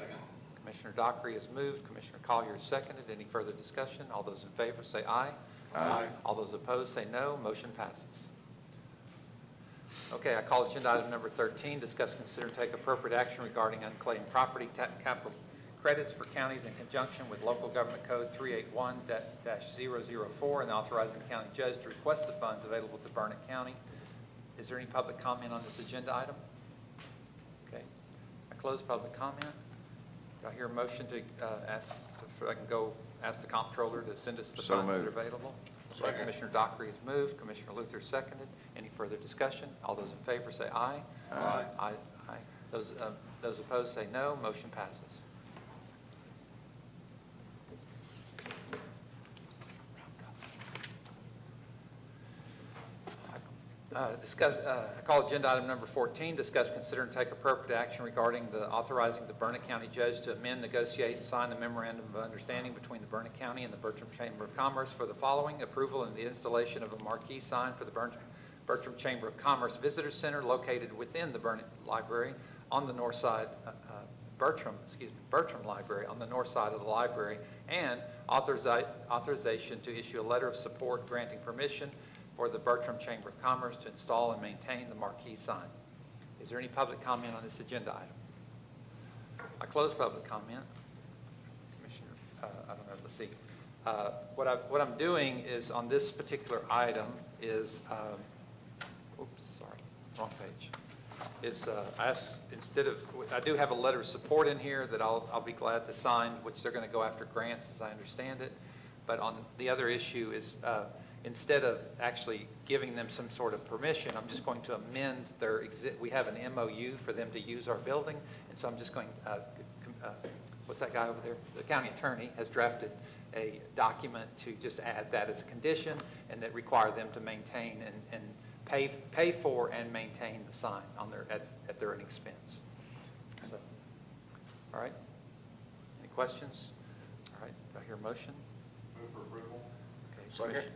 Commissioner Dockery has moved, Commissioner Collier has seconded. Any further discussion? All those in favor say aye. Aye. All those opposed say no. Motion passes. Okay, I call agenda item number 13, discuss, consider, and take appropriate action regarding unclaimed property capital credits for counties in conjunction with Local Government Code 381-004 and authorizing the county judge to request the funds available to Burnett County. Is there any public comment on this agenda item? Okay, I close public comment. Do I hear a motion to ask, if I can go ask the comptroller to send us the So funds that are moved. available? Second. Commissioner Dockery has moved, Commissioner Luther seconded. Any further discussion? All those in favor say aye. Aye. Aye. Aye. Those opposed say no. Motion passes. I call agenda item number 14, discuss, consider, and take appropriate action regarding the authorizing the Burnett County Judge to amend, negotiate, and sign the memorandum of understanding between the Burnett County and the Bertram Chamber of Commerce for the following: approval and the installation of a marquee sign for the Bertram Chamber of Commerce Visitor Center located within the Burnett Library on the north side, Bertram Library on the north side of the library, and authorization to issue a letter of support granting permission for the Bertram Chamber of Commerce to install and maintain the marquee sign. Is there any public comment on this agenda item? I close public comment. Commissioner, I don't know, let's see. What I'm doing is on this particular item is, oops, sorry, wrong page. Is I do have a letter of support in here that I'll be glad to sign, which they're going to go after grants as I understand it. But on the other issue is, instead of actually giving them some sort of permission, I'm just going to amend their we have an MOU for them to use our building, and so I'm just going, what's that guy over there? The county attorney has drafted a document to just add that as a condition, and that require them to maintain and pay for and maintain the sign on at their own expense. So, all right. Any questions? All right. Do I hear a motion? Move for approval. Okay. Second.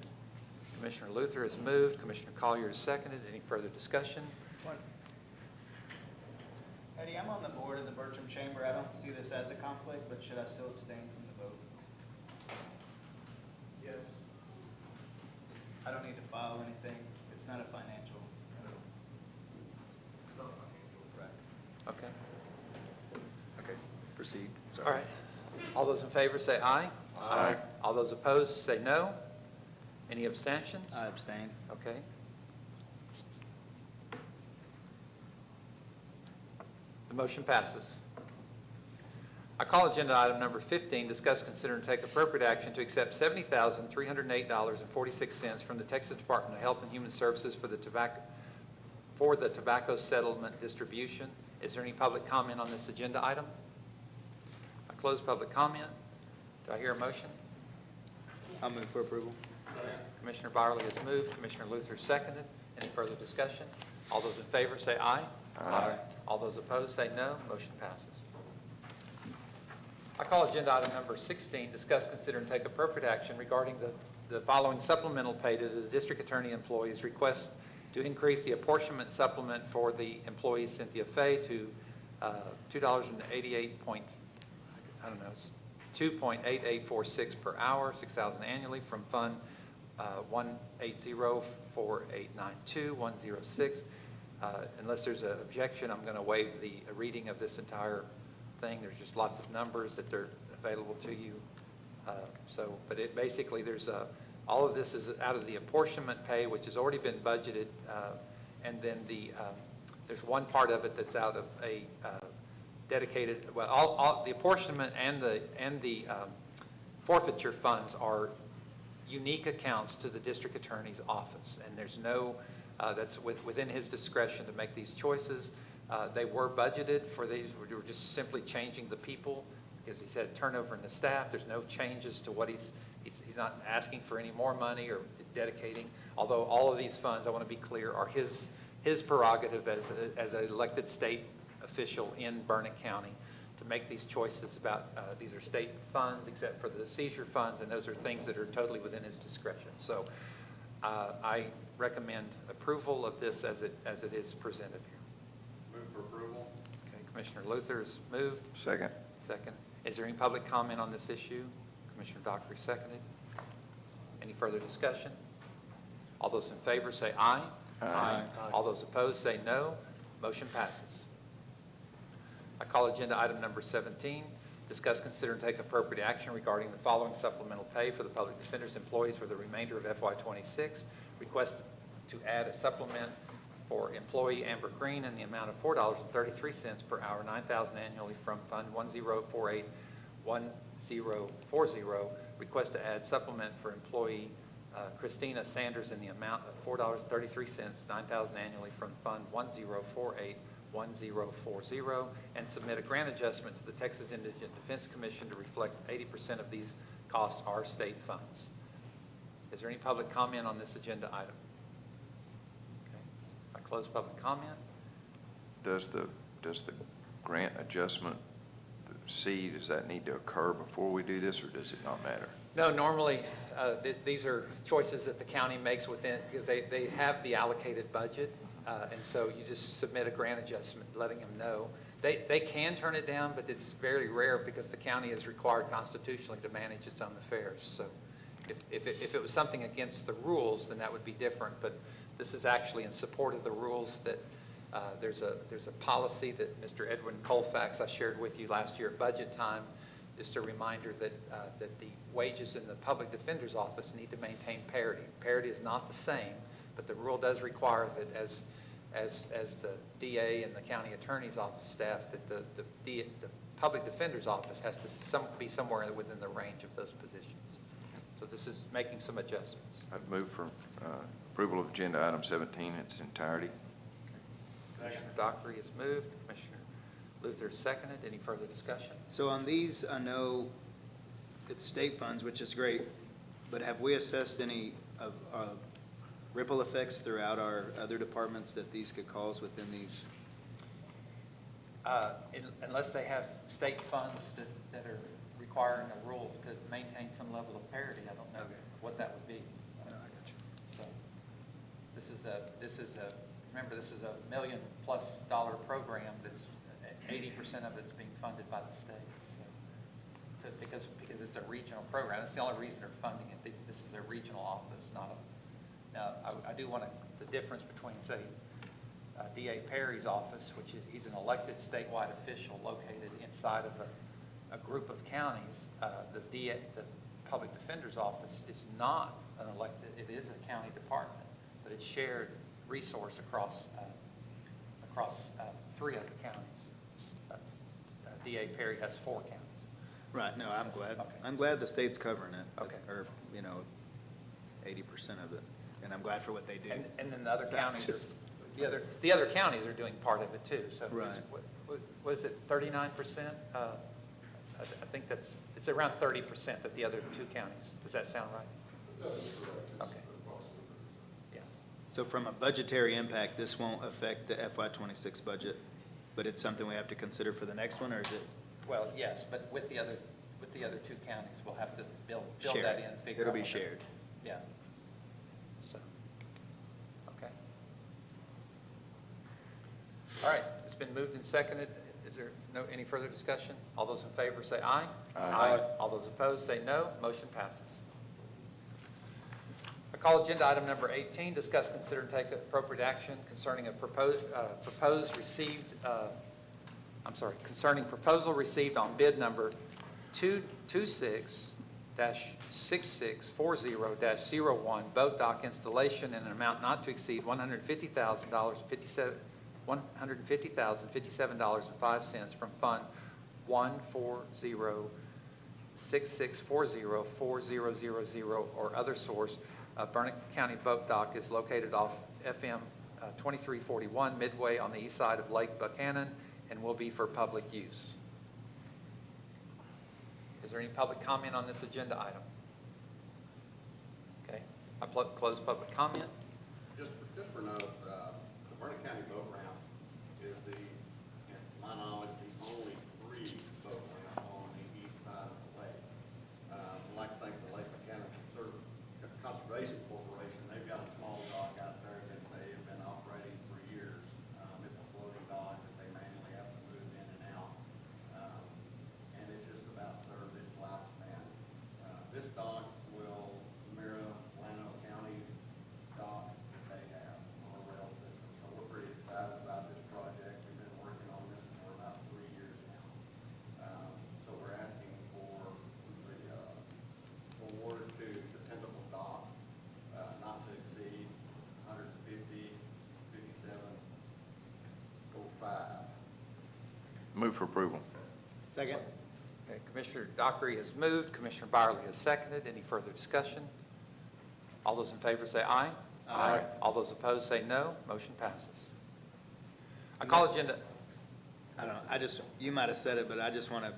Commissioner Luther has moved. Commissioner Collier has seconded. Any further discussion? Eddie, I'm on the board of the Bertram Chamber. I don't see this as a conflict, but should I still abstain from the vote? Yes. I don't need to file anything. It's not a financial. Right. Okay. Okay, proceed. All right. All those in favor say aye. Aye. All those opposed say no. Any abstentions? I abstain. Okay. The motion passes. I call agenda item number 15, discuss, consider, and take appropriate action to accept $70,308.46 from the Texas Department of Health and Human Services for the tobacco settlement distribution. Is there any public comment on this agenda item? I close public comment. Do I hear a motion? I'll move for approval. Commissioner Byerly has moved. Commissioner Luther seconded. Any further discussion? All those in favor say aye. Aye. All those opposed say no. Motion passes. I call agenda item number 16, discuss, consider, and take appropriate action regarding the following supplemental pay to the district attorney employees' request to increase the apportionment supplement for the employee Cynthia Fay to $2.8846 per hour, $6,000 annually from Fund 1804892-106. Unless there's an objection, I'm going to waive the reading of this entire thing. There's just lots of numbers that they're available to you. But it basically, all of this is out of the apportionment pay, which has already been budgeted, and then there's one part of it that's out of a dedicated. Well, all the apportionment and the forfeiture funds are unique accounts to the district attorney's office, and there's no. That's within his discretion to make these choices. They were budgeted for these. We were just simply changing the people because he's had turnover in the staff. There's no changes to what he's not asking for any more money or dedicating. Although all of these funds, I want to be clear, are his prerogative as an elected state official in Burnett County to make these choices about these are state funds except for the seizure funds, and those are things that are totally within his discretion. So I recommend approval of this as it is presented here. Move for approval. Okay, Commissioner Luther has moved. Second. Second. Is there any public comment on this issue? Commissioner Dockery seconded. Any further discussion? All those in favor say aye. Aye. All those opposed say no. Motion passes. I call agenda item number 17, discuss, consider, and take appropriate action regarding the following supplemental pay for the public defender's employees for the remainder of FY26. Request to add a supplement for employee Amber Green in the amount of $4.33 per hour, $9,000 annually from Fund 1048-1040. Request to add supplement for employee Christina Sanders in the amount of $4.33, $9,000 annually from Fund 1048-1040, and submit a grant adjustment to the Texas Indigent Defense Commission to reflect 80% of these costs are state funds. Is there any public comment on this agenda item? Okay. I close public comment. Does the grant adjustment, C, does that need to occur before we do this, or does it not matter? No, normally, these are choices that the county makes within, because they have the allocated budget, and so you just submit a grant adjustment, letting them know. They can turn it down, but it's very rare because the county is required constitutionally to manage its own affairs. So if it was something against the rules, then that would be different, but this is actually in support of the rules that there's a policy that Mr. Edwin Colfax, I shared with you last year at budget time, just a reminder that that the wages in the public defender's office need to maintain parity. Parity is not the same, but the rule does require that as the DA and the county attorney's office staff, that the public defender's office has to be somewhere within the range of those positions. So this is making some adjustments. I'd move for approval of agenda item 17 in its entirety. Commissioner Dockery has moved. Commissioner Luther has seconded. Any further discussion? So on these, I know it's state funds, which is great, but have we assessed any of ripple effects throughout our other departments that these could cause within these? Unless they have state funds that are requiring a rule to maintain some level of parity, I don't know what that would be. No, I got you. So this is a remember, this is $1 million+ program that's 80% of it's being funded by the state. So because it's a regional program, that's the only reason they're funding it. This is a regional office, not a. Now, I do want the difference between, say, D.A. Perry's office, which is, he's an elected statewide official located inside of a group of counties. The public defender's office is not an elected, it is a county department, but it's shared resource across 3 other counties. D.A. Perry has 4 counties. Right, no, I'm glad. Okay. I'm glad the state's covering it. Okay. Or, 80% of it. And I'm glad for what they do. And then the other counties, Just- the other counties are doing part of it too. So Right. what is it, 39%? I think it's around 30% that the other 2 counties. Does that sound right? Okay. Yeah. So from a budgetary impact, this won't affect the FY26 budget, but it's something we have to consider for the next one, or is it? Well, yes, but with the other 2 counties, we'll have to build Shared. that in. Figure It'll out be what that- shared. Yeah. So, okay. All right, it's been moved and seconded. Is there any further discussion? All those in favor say aye. Aye. All those opposed say no. Motion passes. I call agenda item number 18, discuss, consider, and take appropriate action concerning a concerning proposal received on bid number 226-6640-01, boat dock installation in an amount not to exceed $150,057.05 from Fund 140-6640-4000 or other source. Burnett County Boat Dock is located off FM 2341 Midway on the east side of Lake Buchanan and will be for public use. Is there any public comment on this agenda item? Okay, I close public comment. Just for note, the Burnett County Boat Ramp is to my knowledge, the only free boat ramp on the east side of the lake. I'd like to thank the Lake Buchanan Conservation Corporation. They've got a small dock out there that they have been operating for years. It's a floating dock that they manually have to move in move for approval. Second. Okay, Commissioner Dockery has moved, Commissioner Byerly has seconded. Any further discussion? All those in favor say aye. Aye. All those opposed say no. Motion passes. I call agenda, I don't know, you might have said it, but I just want to,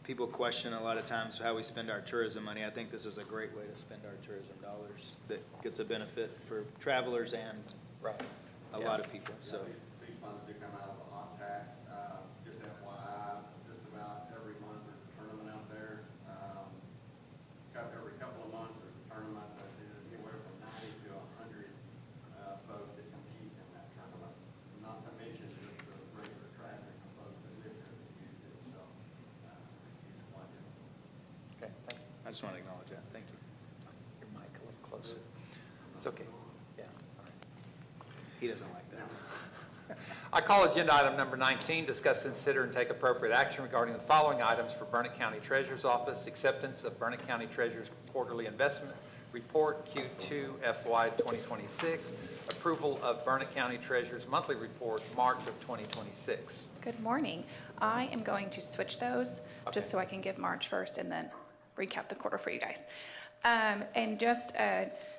people question a lot of times how we spend our tourism money. I think this is a great way to spend our tourism dollars that gets a benefit for travelers and a lot of people, so. These funds do come out of the hot tax. Just FYI, just about every month there's a tournament out there. Every couple of months there's a tournament that is anywhere from 90 to 100 folks that compete in that tournament. Not to mention just the regular traffic of folks that live there that use it, so it's huge budget. okay, thank you. I just want to acknowledge that. Thank you. Your mic a little closer. It's okay. Yeah, all right. He doesn't like that. I call agenda item number 19, discuss, consider, and take appropriate action regarding the following items for Burnett County Treasurer's Office: acceptance of Burnett County Treasurer's Quarterly Investment Report, Q2 FY 2026, approval of Burnett County Treasurer's Monthly Report, March of 2026. Good morning. I am going to switch those just so I can give March first and then recap the quarter for you guys.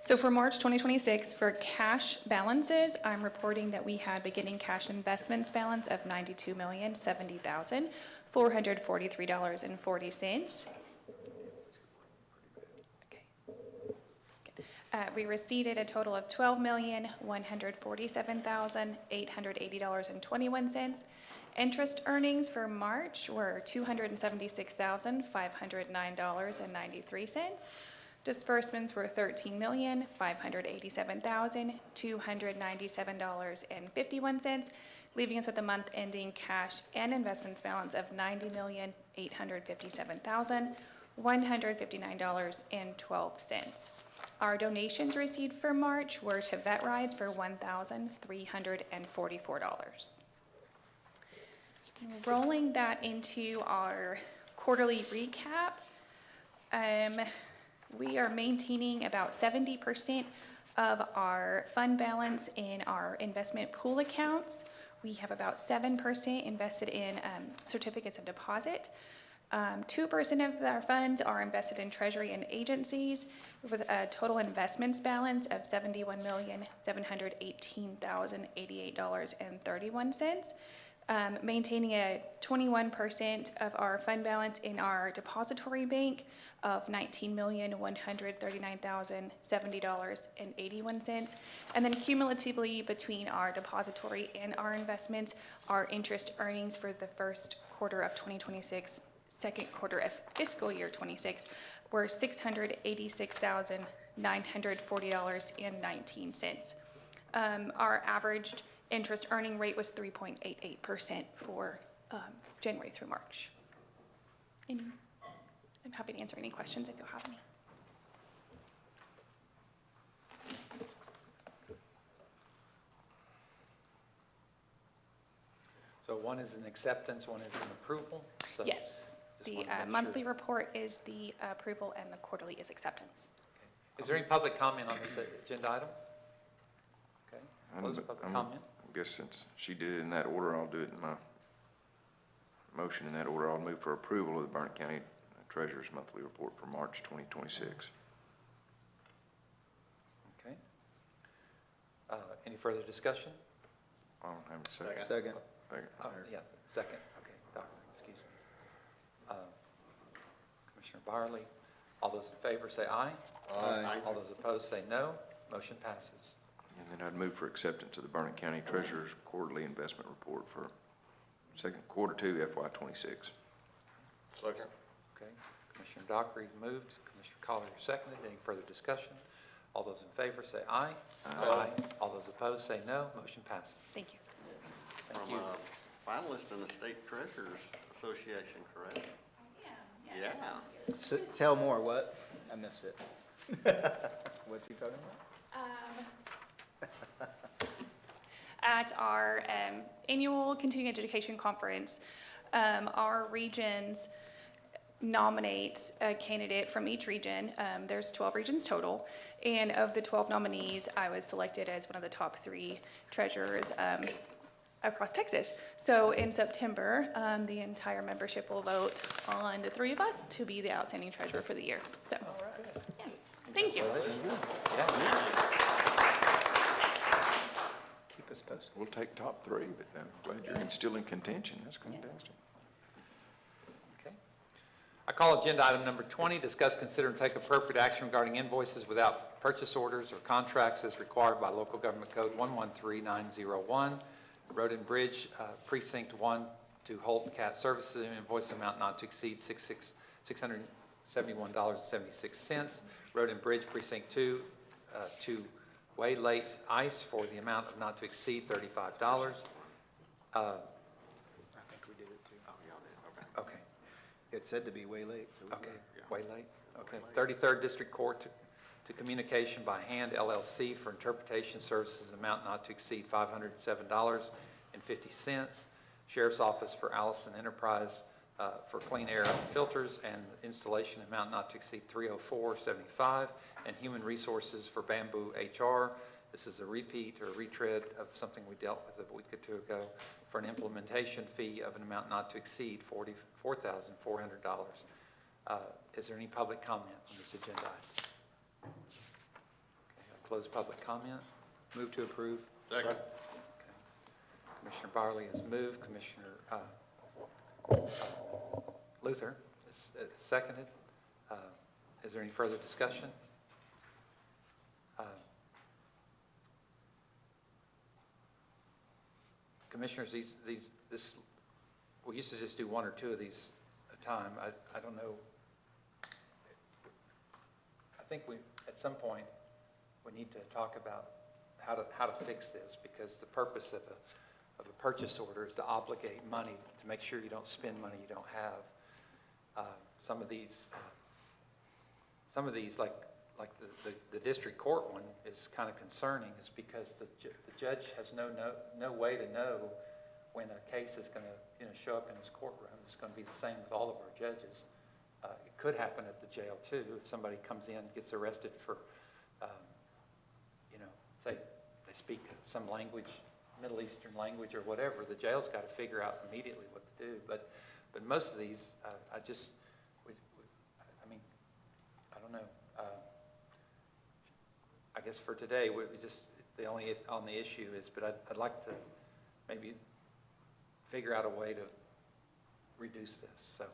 So for March 2026, for cash balances, I'm reporting that we had beginning cash investments balance of $92,070,443.40. We receipted a total of $12,147,880.21. Interest earnings for March were $276,509.93. Disbursements were $13,587,297.51, leaving us with a month-ending cash and investments balance of $90,857,159.12. Our donations received for March were to vet rides for $1,344. Rolling that into our quarterly recap, we are maintaining about 70% of our fund balance in our investment pool accounts. We have about 7% invested in certificates of deposit. 2% of our funds are invested in treasury and agencies with a total investments balance of $71,718,088.31. Maintaining a 21% of our fund balance in our depository bank of $19,139,070.81. And then cumulatively between our depository and our investments, our interest earnings for the first quarter of 2026, second quarter of fiscal year 26, were $686,940.19. Our averaged interest earning rate was 3.88% for January through March. And I'm happy to answer any questions if you'll have any. So one is an acceptance, one is an approval? So Yes, the wanna make sure. monthly report is the approval and the quarterly is acceptance. Is there any public comment on this agenda item? Okay, close the public comment. I guess since she did it in that order, I'll do it in my motion in that order. I'll move for approval of the Burnett County Treasurer's Monthly Report for March 2026. Okay. Any further discussion? I don't have a second. Second. Yeah, second. Okay, Doctor, excuse me. Commissioner Byerly, all those in favor say aye. Aye. All those opposed say no. Motion passes. And then I'd move for acceptance of the Burnett County Treasurer's Quarterly Investment Report for quarter 2 FY 26. Second. Okay, Commissioner Dockery moved, Commissioner Collier seconded. Any further discussion? All those in favor say aye. Aye. All those opposed say no. Motion passes. Thank you. Thank From you. a finalist in the State Treasurers Association, correct? Yeah. Tell more, what? I missed it. What's he talking about? At our annual continuing education conference, our regions nominate a candidate from each region. There's 12 regions total, and of the 12 nominees, I was selected as one of the top 3 treasurers. across Texas. So in September, the entire membership will vote on the 3 of us to be the outstanding treasurer for the year. So, yeah. Thank you. Keep us posted. We'll take top 3, but I'm glad you're still in contention. That's fantastic. Okay. I call agenda item number 20, discuss, consider, and take appropriate action regarding invoices without purchase orders or contracts as required by Local Government Code 113901, Road and Bridge Precinct 1 to Holton Cat Services, invoice amount not to exceed $671.76. Road and Bridge Precinct 2 to Waylake Ice for the amount of not to exceed $35. I think we did it too. Oh, y'all did, okay. Okay. It said to be way late. So we Okay, were- way late. Okay. 33rd District Court to Communication by Hand LLC for interpretation services, amount not to exceed $507.50. Sheriff's Office for Allison Enterprise for clean air filters and installation, amount not to exceed $304.75. And Human Resources for Bamboo HR. This is a repeat or retread of something we dealt with a week or 2 ago for an implementation fee of an amount not to exceed $44,400. Is there any public comment on this agenda item? Okay, I'll close public comment. Move to approve. Second. Commissioner Barley has moved. Commissioner Luther is seconded. Is there any further discussion? Commissioners, we used to just do 1 or 2 of these at a time. I don't know. I think at some point, we need to talk about how to fix this, because the purpose of a purchase order is to obligate money to make sure you don't spend money you don't have. Some of these, like the district court one, is kind of concerning, is because the judge has no way to know when a case is going to show up in his courtroom. It's going to be the same with all of our judges. It could happen at the jail too, if somebody comes in, gets arrested for, say they speak some language, Middle Eastern language or whatever, the jail's got to figure out immediately what to do. But most of these, I don't know. I guess for today, we just, the only on the issue is, but I'd like to maybe figure out a way to reduce this. So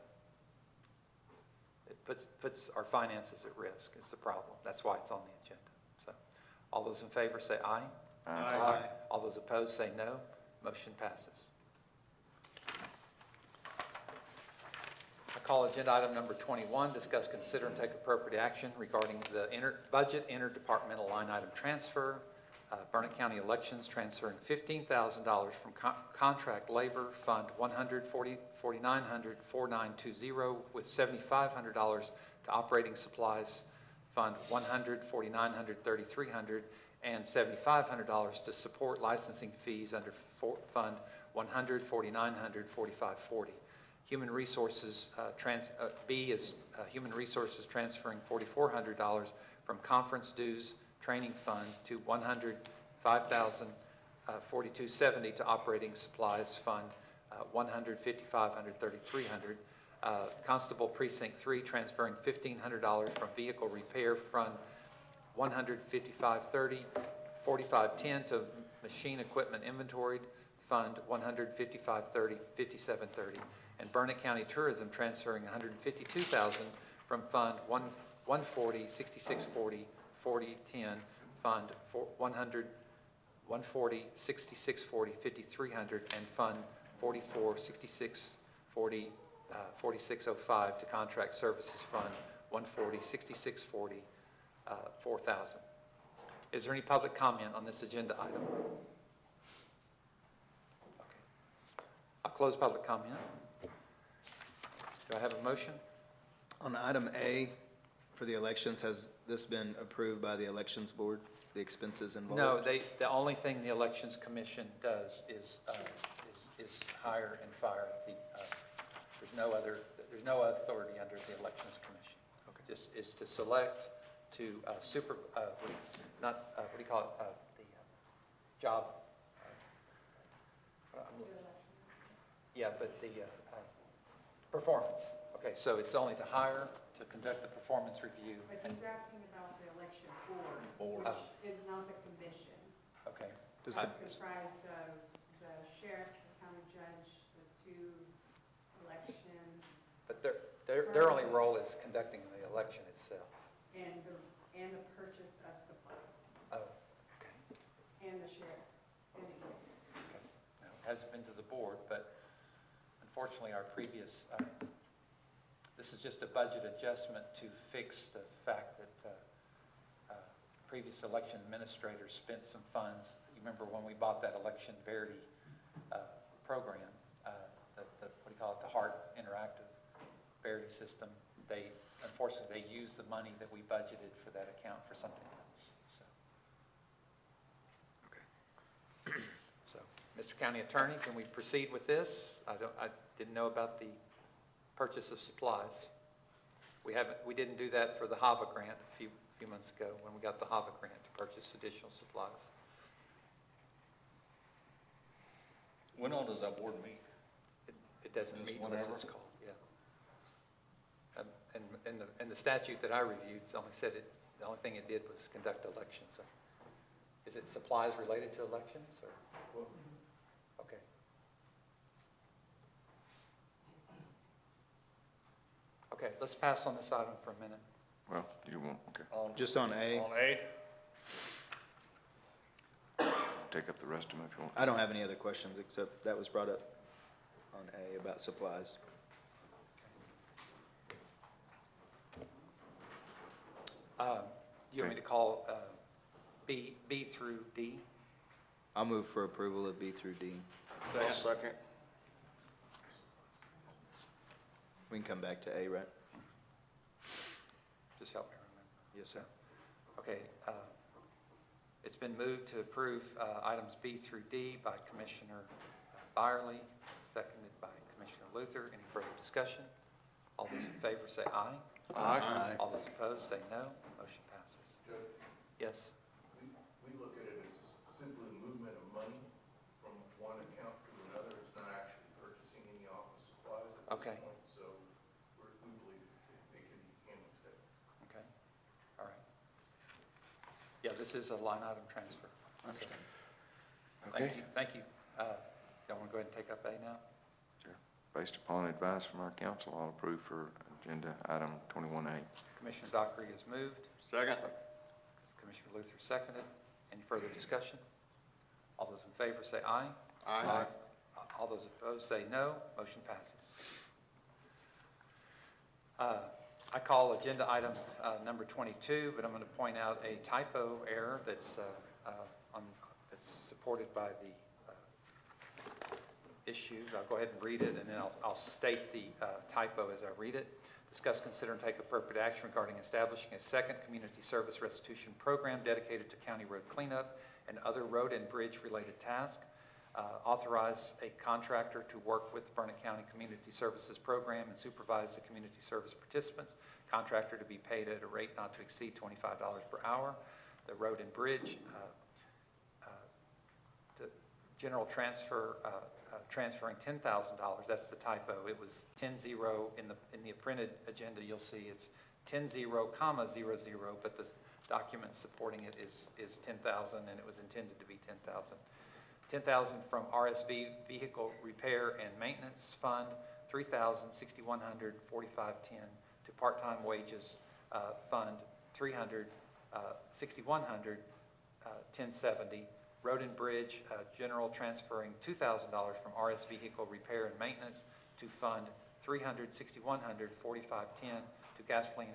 it puts our finances at risk. It's the problem. That's why it's on the agenda. So all those in favor say aye. Aye. All those opposed say no. Motion passes. I call agenda item number 21, discuss, consider, and take appropriate action regarding the budget interdepartmental line item transfer. Burnett County Elections transferring $15,000 from contract labor fund 100-4900-4920 with $7,500 to operating supplies fund 100-4900-3300 and $7,500 to support licensing fees under fund 100-4900-4540. Human Resources, B is Human Resources transferring $4,400 from conference dues training fund to 105,042.70 to operating supplies fund 100-5500-3300. Constable Precinct 3 transferring $1,500 from vehicle repair fund 100-5530, 4510 to machine equipment inventoried fund 100-5530, 5730. And Burnett County Tourism transferring $152,000 from fund 140-6640, 4010 fund 140-6640, 5300 and fund 44-6640, 4605 to contract services fund 140-6640, 4000. Is there any public comment on this agenda item? Okay. I'll close public comment. Do I have a motion? On item A for the elections, has this been approved by the elections board, the expenses involved? No, the only thing the Elections Commission does is hire and fire. There's no authority under the Elections Commission. Okay. Just is to select, to what do you call it, the job, Yeah, but the performance. Okay, so it's only to hire, to conduct the performance review. But and- he's asking about the election Board. board, which is not the commission. Okay. Does It's comprised of the sheriff, the county judge, the two election, But their only role is conducting the election itself. and the purchase of supplies, Oh, okay. and the sheriff, and the Okay. Now, it hasn't been to the board, but unfortunately, our previous, this is just a budget adjustment to fix the fact that previous election administrators spent some funds. You remember when we bought that election Verity program, what do you call it, the HART Interactive Verity system, unfortunately, they used the money that we budgeted for that account for something else, so. So, Mr. County Attorney, can we proceed with this? I didn't know about the purchase of supplies. We didn't do that for the HAVA grant a few months ago when we got the HAVA grant to purchase additional supplies. When all does that board meet? It doesn't Just meet unless whenever? it's called, yeah. And the statute that I reviewed only said the only thing it did was conduct elections. So, is it supplies related to elections or? Okay. Okay, let's pass on this item for a minute. Well, you won't, okay. Just on A. On A? Take up the rest of them if you want. I don't have any other questions, except that was brought up on A about supplies. You want me to call B through D? I'll move for approval of B through D. I'll second. We can come back to A, right? Just help me remember. Yes, sir. Okay, it's been moved to approve items B through D by Commissioner Byerly, seconded by Commissioner Luther. Any further discussion? All those in favor say aye. Aye. All those opposed say no. Motion passes. Yes? We look at it as simply movement of money from one account to another. It's not actually purchasing any office supplies at this Okay. point. So we believe it can be handled today. Okay, all right. Yeah, this is a line item transfer. I understand. Thank Okay. you, thank you. Y'all want to go ahead and take up A now? Sure. Based upon advice from our council, I'll approve for agenda item 21A. Commissioner Dockery has moved. Second. Commissioner Luther seconded. Any further discussion? All those in favor say aye. Aye. All those opposed say no. Motion passes. I call agenda item number 22, but I'm going to point out a typo error that's supported by the issues. I'll go ahead and read it, and then I'll state the typo as I read it. Discuss, consider, and take appropriate action regarding establishing a second community service restitution program dedicated to county road cleanup and other road and bridge-related tasks. Authorize a contractor to work with the Burnett County Community Services Program and supervise the community service participants. Contractor to be paid at a rate not to exceed $25 per hour. The road and bridge the general transfer, transferring $10,000. That's the typo. It was 10-0 in the printed agenda. You'll see it's 10-0, comma 00, but the document supporting it is 10,000, and it was intended to be 10,000. 10,000 from RSV Vehicle Repair and Maintenance Fund, 3,000, 6,100, 4510 to Part-Time Wages Fund, 300, 6,100, 1070. Road and Bridge General transferring $2,000 from RS Vehicle Repair and Maintenance to Fund 300, 6,100, 4510 to Gasoline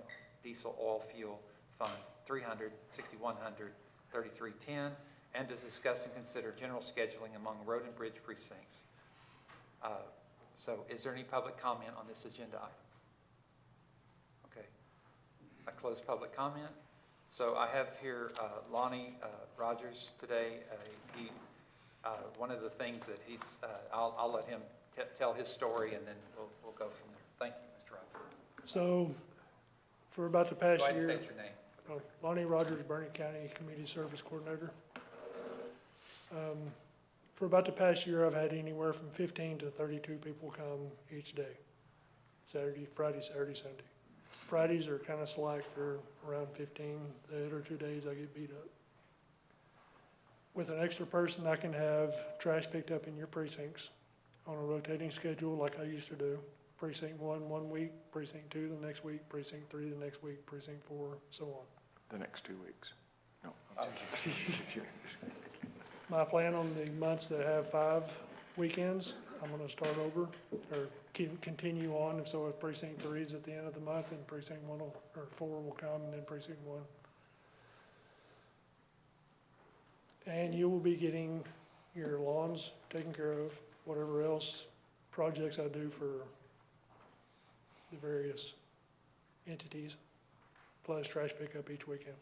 Diesel Oil Fuel Fund 300, 6,100, 3310, and to discuss and consider general scheduling among road and bridge precincts. So is there any public comment on this agenda item? Okay. I close public comment. So I have here Lonnie Rogers today. One of the things that he's, I'll let him tell his story, and then we'll go from there. Thank you, Mr. Rogers. So for about the past Go ahead and year. state your name. Lonnie Rogers, Burnett County Community Service Coordinator. For about the past year, I've had anywhere from 15 to 32 people come each day. Saturday, Friday, Saturday, Sunday. Fridays are kind of slack, they're around 15. The other 2 days I get beat up. With an extra person, I can have trash picked up in your precincts on a rotating schedule like I used to do. Precinct 1 one week, precinct 2 the next week, precinct 3 the next week, precinct 4, so on. The next 2 weeks. No. My plan on the months that have 5 weekends, I'm gonna start over, or continue on, and so if precinct 3 is at the end of the month, then precinct 1 will, or 4 will come, and then precinct 1. And you will be getting your lawns taken care of, whatever else projects I do for the various entities, plus trash pickup each weekend.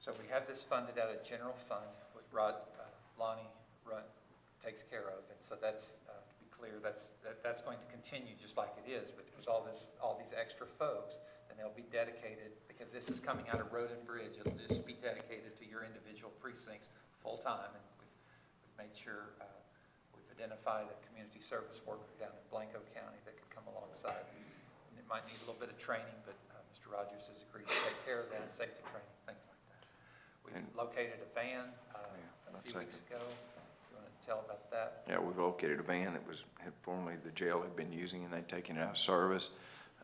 So we have this funded out of general fund, which Lonnie takes care of, and so that's, to be clear, that's going to continue just like it is, but there's all these extra folks, and they'll be dedicated, because this is coming out of Road and Bridge, it'll just be dedicated to your individual precincts full-time, and we've made sure, we've identified a community service worker down in Blanco County that could come alongside. And it might need a little bit of training, but Mr. Rogers has agreed to take care of that, safety training, things like that. We've located a van a few weeks ago. You want to tell about that? Yeah, we've located a van that had formerly the jail had been using, and they'd taken it out of service.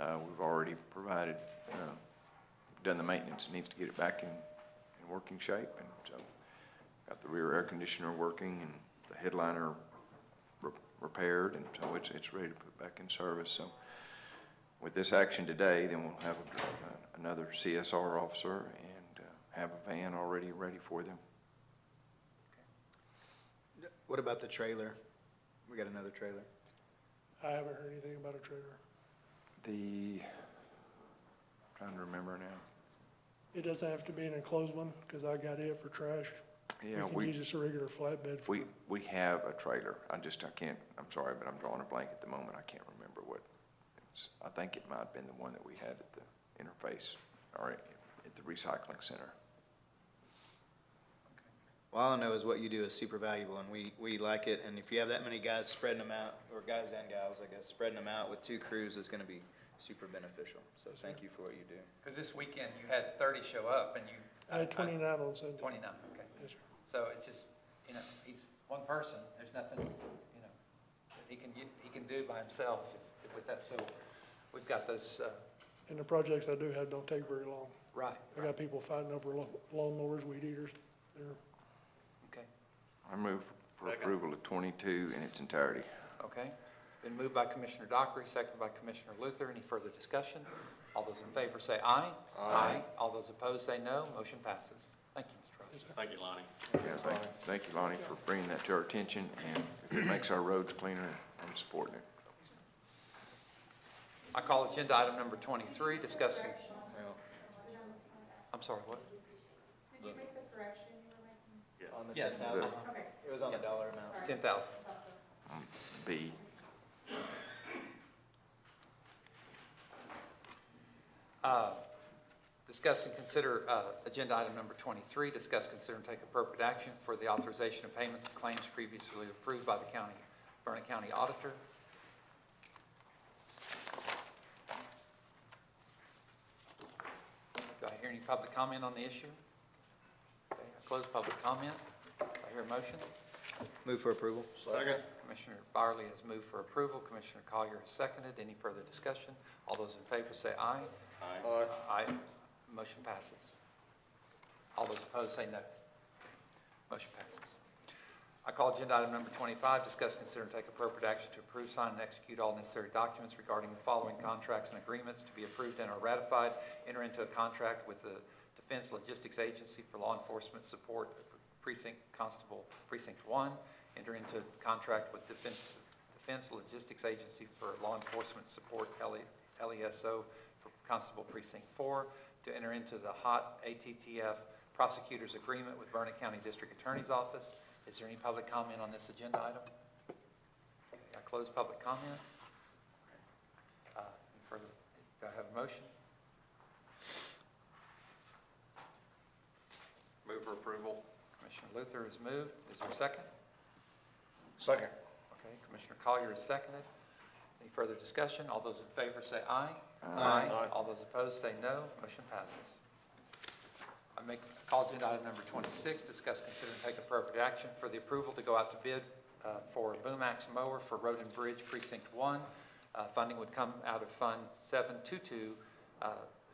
We've already provided, done the maintenance. It needs to get it back in working shape, and so got the rear air conditioner working and the headliner repaired, and so it's ready to put back in service. So with this action today, then we'll have another CSR officer and have a van already ready for them. What about the trailer? We got another trailer. I haven't heard anything about a trailer. Trying to remember now. It doesn't have to be an enclosed one, because I got it for trash. Yeah, We can use just a regular flatbed. we have a trailer. I can't, I'm sorry, but I'm drawing a blank at the moment. I can't remember what it's, I think it might have been the one that we had at the interface or at the recycling center. Well, all I know is what you do is super valuable, and we like it. And if you have that many guys spreading them out, or guys and gals, I guess, spreading them out with 2 crews is going to be super beneficial. So thank you for what you do. Because this weekend you had 30 show up, and you. I had 29 on Sunday. 29, okay. Yes, sir. So it's just, he's one person. There's nothing, that he can do by himself with that. So we've got those. And the projects I do have don't take very long. Right. I got people fighting over lawnmowers, weed eaters. Okay. I move for approval of 22 in its entirety. Okay. Been moved by Commissioner Dockery, seconded by Commissioner Luther. Any further discussion? All those in favor say aye. Aye. All those opposed say no. Motion passes. Thank you, Mr. Rogers. Thank you, Lonnie. Yeah, thank you, Lonnie, for bringing that to our attention, and if it makes our roads cleaner, I'm supporting it. I call agenda item number 23, discussing. I'm sorry, what? Did you make the correction you were making? On the Yes. 10,000? Okay. It was on the dollar amount. 10,000. B. Discuss and consider agenda item number 23, discuss, consider, and take appropriate action for the authorization of payments and claims previously approved by the Burnett County Auditor. Do I hear any public comment on the issue? Okay, I close public comment. Do I hear a motion? Move for approval. Second. Commissioner Barley has moved for approval. Commissioner Collier has seconded. Any further discussion? All those in favor say aye. Aye. Aye. Motion passes. All those opposed say no. Motion passes. I call agenda item number 25, discuss, consider, and take appropriate action to approve, sign, and execute all necessary documents regarding the following contracts and agreements to be approved and are ratified. Enter into a contract with the Defense Logistics Agency for law enforcement support, Precinct Constable Precinct 1. Enter into a contract with Defense Logistics Agency for law enforcement support, LESO, for Constable Precinct 4. To enter into the HOT ATTF Prosecutors Agreement with Burnett County District Attorney's Office. Is there any public comment on this agenda item? Okay, I close public comment. Any further? Do I have a motion? Move for approval. Luther has moved. Is there a second? Second. Okay, Commissioner Collier has seconded. Any further discussion? All those in favor say aye. Aye. All those opposed say no. Motion passes. Call agenda item number 26, discuss, consider, and take appropriate action for the approval to go out to bid for a boom axe mower for Road and Bridge Precinct 1. Funding would come out of Fund 722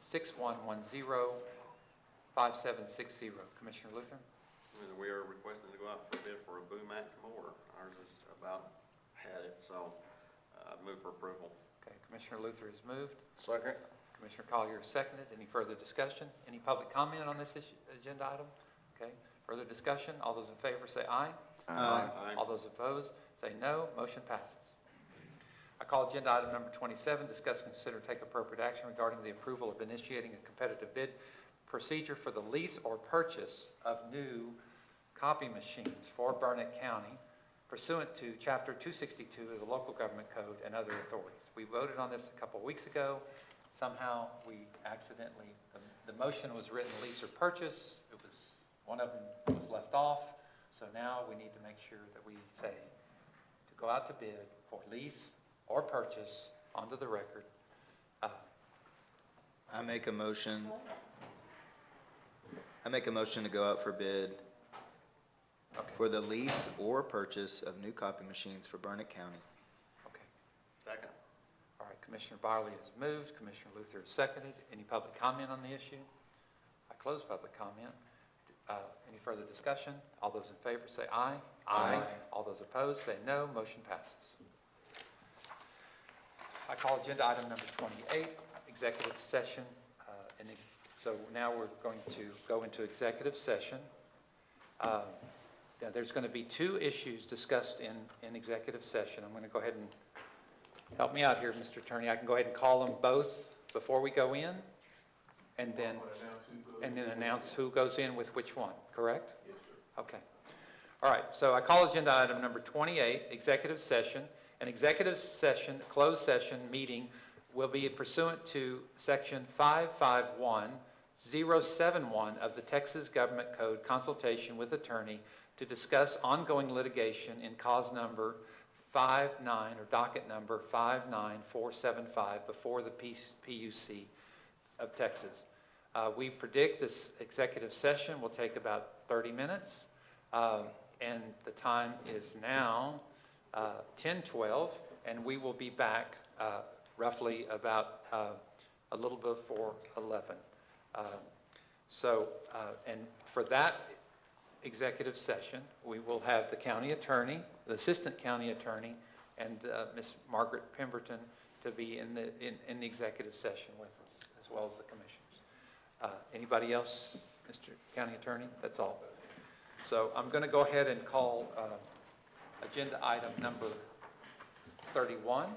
6110-5760. Commissioner Luther? We are requesting to go out for bid for a boom axe mower. Ours is about had it, so I'd move for approval. Okay, Commissioner Luther has moved. Second. Commissioner Collier has seconded. Any further discussion? Any public comment on this agenda item? Okay, further discussion? All those in favor say aye. Aye. All those opposed say no. Motion passes. I call agenda item number 27, discuss, consider, take appropriate action regarding the approval of initiating a competitive bid procedure for the lease or purchase of new copy machines for Burnett County pursuant to Chapter 262 of the Local Government Code and other authorities. We voted on this a couple weeks ago. Somehow we accidentally, the motion was written lease or purchase. It was, one of them was left off. So now we need to make sure that we say to go out to bid for lease or purchase onto the record. I make a motion to go out for bid for the lease or purchase of new copy machines for Burnett County. Okay. Second. All right, Commissioner Byerly has moved. Commissioner Luther has seconded. Any public comment on the issue? I close public comment. Any further discussion? All those in favor say aye. Aye. All those opposed say no. Motion passes. I call agenda item number 28, executive session. So now we're going to go into executive session. Now there's going to be two issues discussed in executive session. I'm going to go ahead and help me out here, Mr. Attorney. I can go ahead and call them both before we go in, and then announce who goes in with which one, correct? Yes, sir. Okay. All right, so I call agenda item number 28, executive session. An executive session, closed session meeting will be pursuant to section 551071 of the Texas Government Code, consultation with attorney to discuss ongoing litigation in cause number 59 or docket number 59475 before the PUC of Texas. We predict this executive session will take about 30 minutes, and the time is now 10:12, and we will be back roughly about a little before 11. And for that executive session, we will have the county attorney, the assistant county attorney, and Ms. Margaret Pemberton to be in the executive session with us, as well as the commissioners. Anybody else, Mr. County Attorney? That's all. So I'm going to go ahead and call agenda item number 31.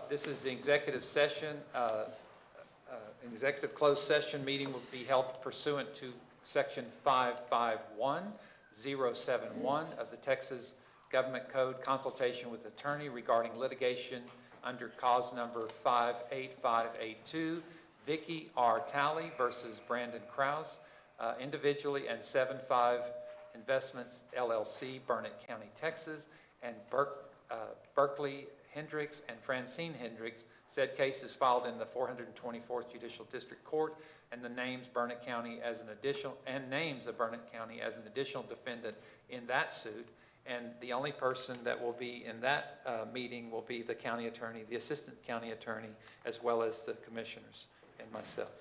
This is the executive session. An executive closed session meeting will be held pursuant to section 551071 of the Texas Government Code, consultation with attorney regarding litigation under cause number 58582, Vicky R. Talley versus Brandon Krause, individually, and 75 Investments LLC, Burnett County, Texas, and Berkeley Hendricks and Francine Hendricks. Said case is filed in the 424th Judicial District Court, and the names Burnett County as an additional, and names of Burnett County as an additional defendant in that suit. And the only person that will be in that meeting will be the county attorney, the assistant county attorney, as well as the commissioners and myself.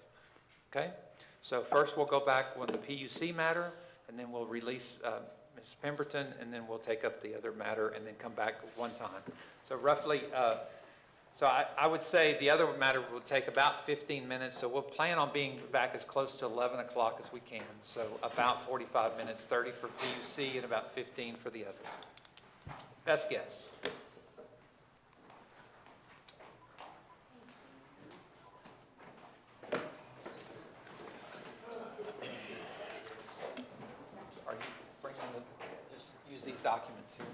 Okay? So first we'll go back with the PUC matter, and then we'll release Ms. Pemberton, and then we'll take up the other matter and then come back one time. So roughly, I would say the other matter will take about 15 minutes, so we'll plan on being back as close to 11 o'clock as we can. So about 45 minutes, 30 for PUC and about 15 for the other. Best guess. Are you bringing just use these documents here?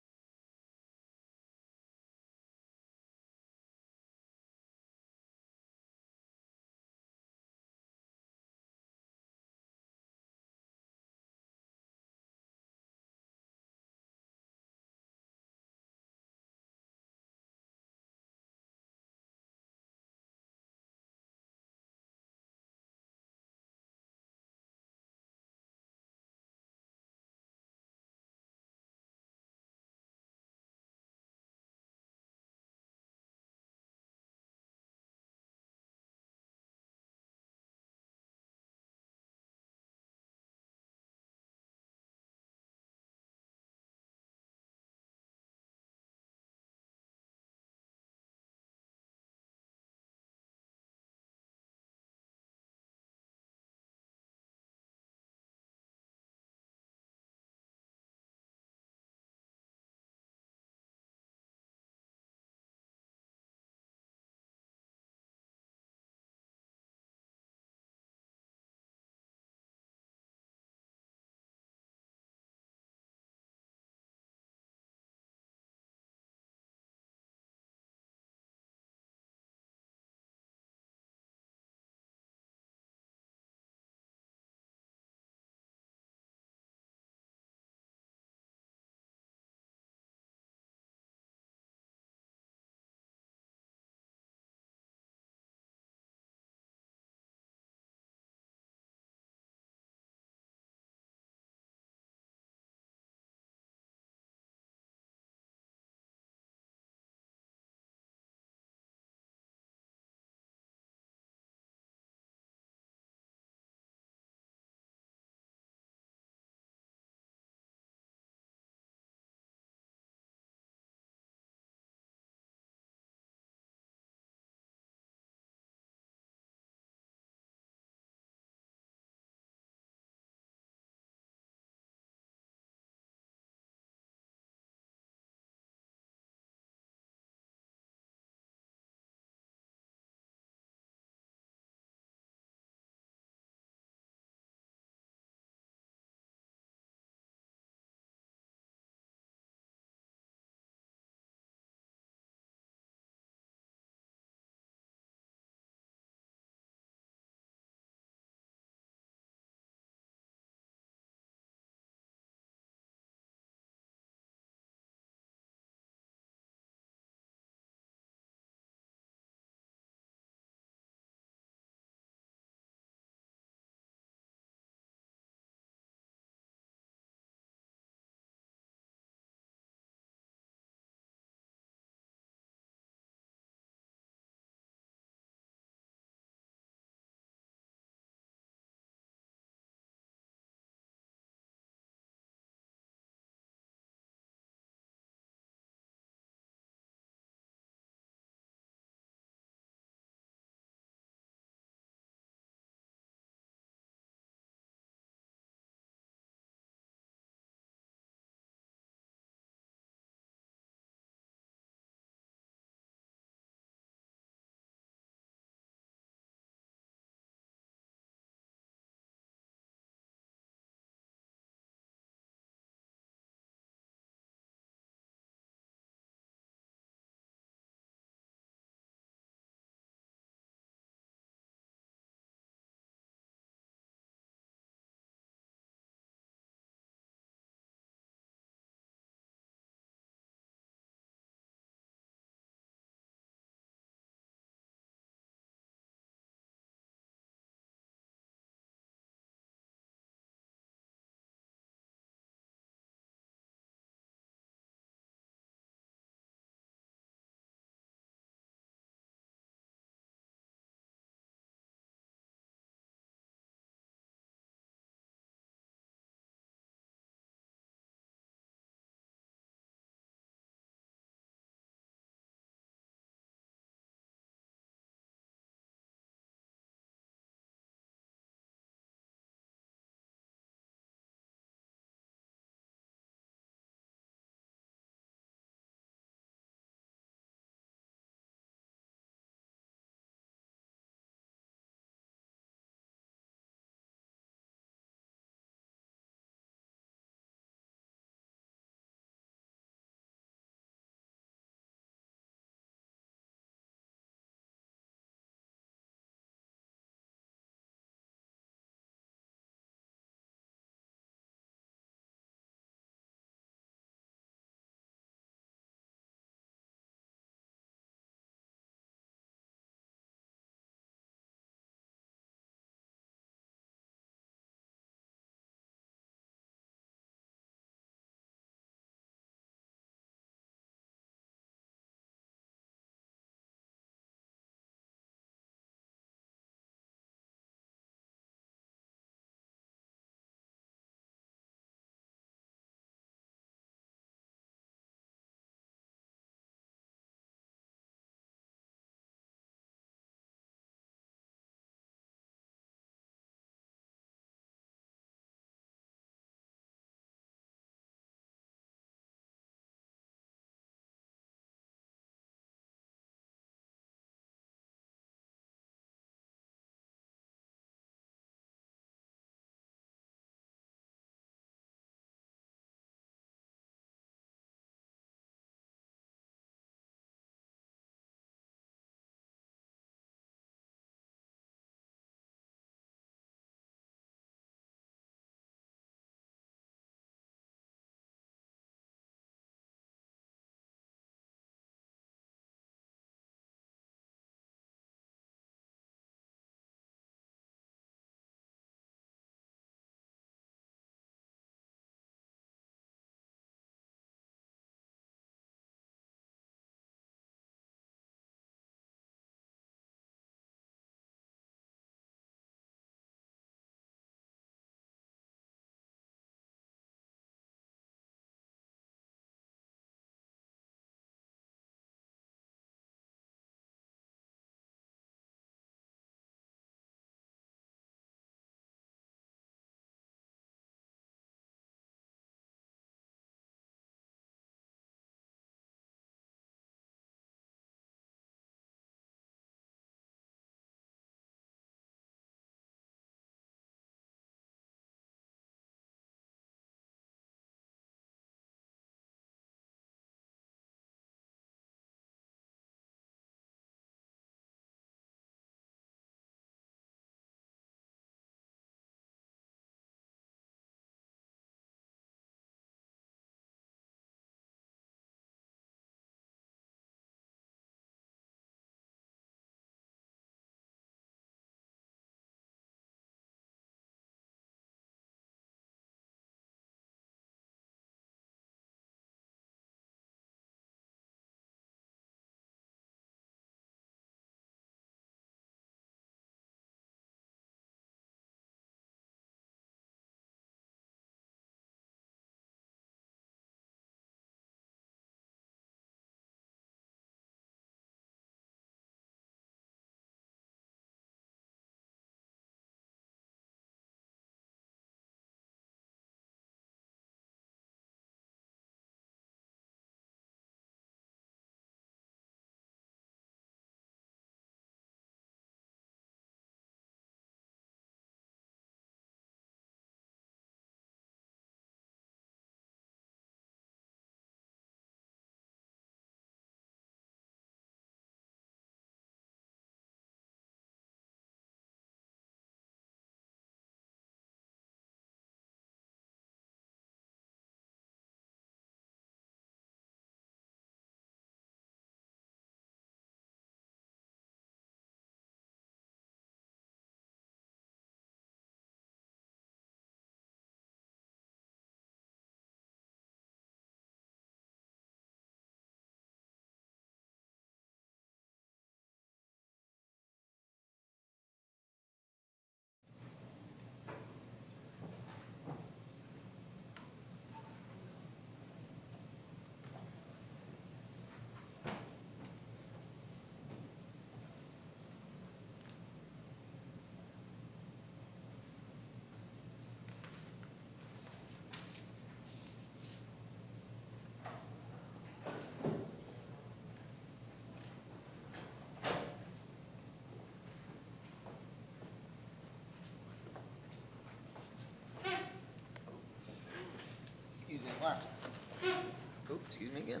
Excuse me again.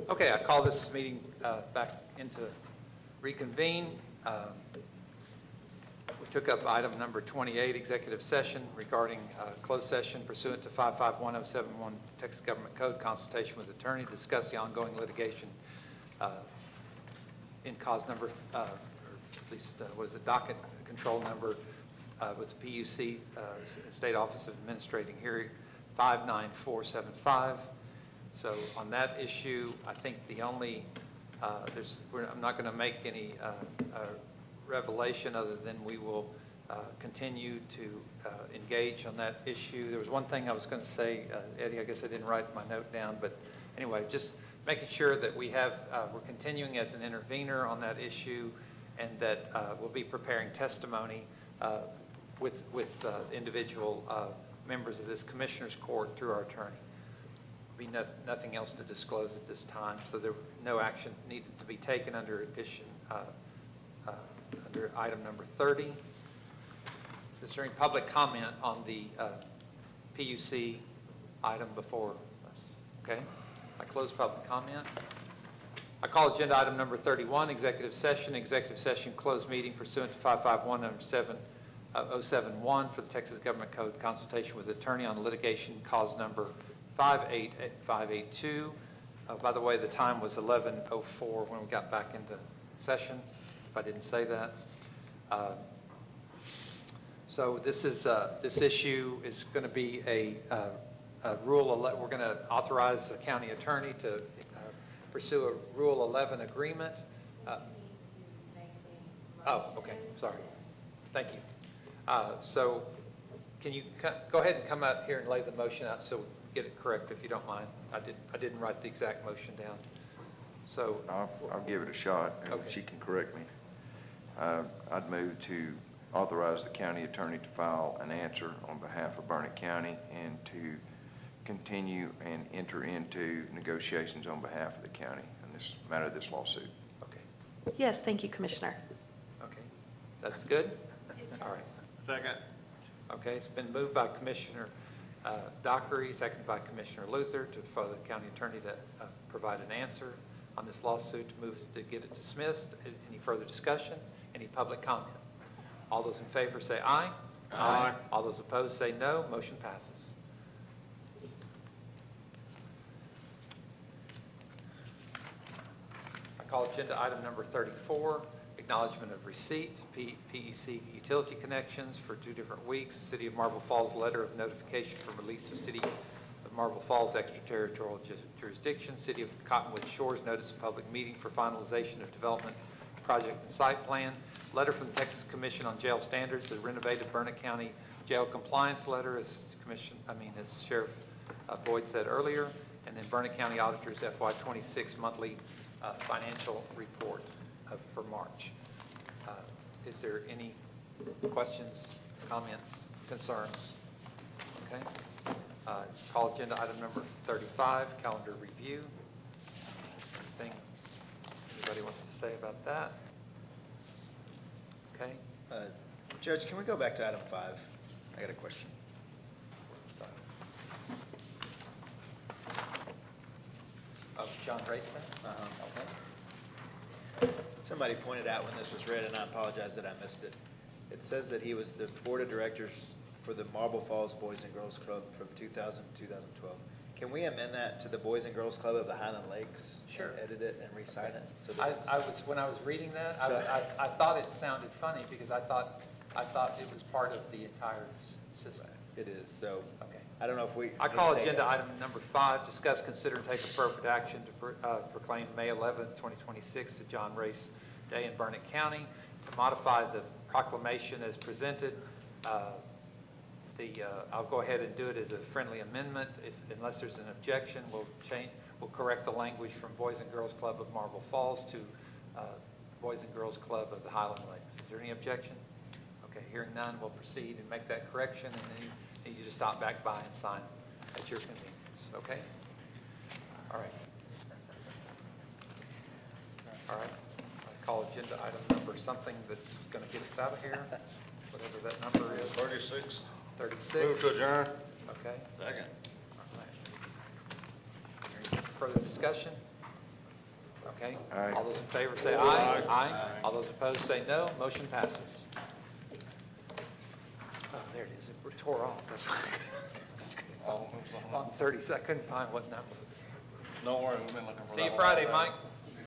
Okay, I call this meeting back into reconvene. We took up item number 28, executive session regarding closed session pursuant to 551071 Texas Government Code, consultation with attorney, discuss the ongoing litigation in cause number, or at least, what is it, docket control number with the PUC, State Office of Administrating Hearing 59475. So on that issue, I think the only, I'm not going to make any revelation other than we will continue to engage on that issue. There was one thing I was going to say, Eddie, I guess I didn't write my note down, but anyway, just making sure that we have, we're continuing as an intervener on that issue, and that we'll be preparing testimony with individual members of this Commissioners Court through our attorney. Be nothing else to disclose at this time, so there no action needed to be taken under addition under item number 30. So is there any public comment on the PUC item before us? Okay, I close public comment. I call agenda item number 31, executive session. Executive session closed meeting pursuant to 551-071 for the Texas Government Code, consultation with attorney on litigation cause number 58582. By the way, the time was 11:04 when we got back into session, if I didn't say that. So this is this issue is going to be a Rule 11. We're going to authorize the county attorney to pursue a Rule 11 agreement. Oh, okay, sorry. Thank you. So can you go ahead and come out here and lay the motion out so we get it correct, if you don't mind? I didn't write the exact motion down. So I'll give it a shot, and Okay. she can correct me. I'd move to authorize the county attorney to file an answer on behalf of Burnett County and to continue and enter into negotiations on behalf of the county in this matter of this lawsuit. Okay. Yes, thank you, Commissioner. Okay, that's good? All right. Second. Okay, it's been moved by Commissioner Dockery, seconded by Commissioner Luther, for the county attorney to provide an answer on this lawsuit, to move us to get it dismissed. Any further discussion? Any public comment? All those in favor say aye. Aye. All those opposed say no. Motion passes. I call agenda item number 34, acknowledgement of receipt, PEC utility connections for 2 different weeks. City of Marble Falls letter of notification for release of City of Marble Falls extraterritorial jurisdiction. City of Cottonwood Shores notice of public meeting for finalization of development project and site plan. Letter from the Texas Commission on Jail Standards, the renovated Burnett County Jail Compliance Letter, as Sheriff Boyd said earlier, and then Burnett County Auditor's FY26 monthly financial report for March. Is there any questions, comments, concerns? Okay. It's called agenda item number 35, calendar review. Anything anybody wants to say about that? Okay. Judge, can we go back to item 5? I got a question. Of John Race? Okay. Somebody pointed out when this was read, and I apologize that I missed it. It says that he was the board of directors for the Marble Falls Boys and Girls Club from 2000 to 2012. Can we amend that to the Boys and Girls Club of the Highland Lakes? Sure. And edit it and re-sign it? So that it's- When I was reading that, So- I thought it sounded funny because I thought it was part of the entire system. It is, so. Okay. I don't know if we. I call need to take agenda action. item number 5, discuss, consider, and take appropriate action to proclaim May 11th, 2026 to John Race day in Burnett County. To modify the proclamation as presented, I'll go ahead and do it as a friendly amendment. Unless there's an objection, we'll correct the language from Boys and Girls Club of Marble Falls to Boys and Girls Club of the Highland Lakes. Is there any objection? Okay, hearing none, we'll proceed and make that correction, and then you need to just stop back by and sign at your convenience, okay? All right. All right, I call agenda item number something that's going to get us out of here, whatever that number is. 36. 36. Move to adjourn. Okay. Second. All right. Any further discussion? Okay. Aye. All those in favor say aye. Aye. All those opposed say no. Motion passes. Oh, there it is. It tore off. That's why. On 30 seconds, I couldn't find what number. Don't worry, we've been looking for that. See you one. Friday, Mike.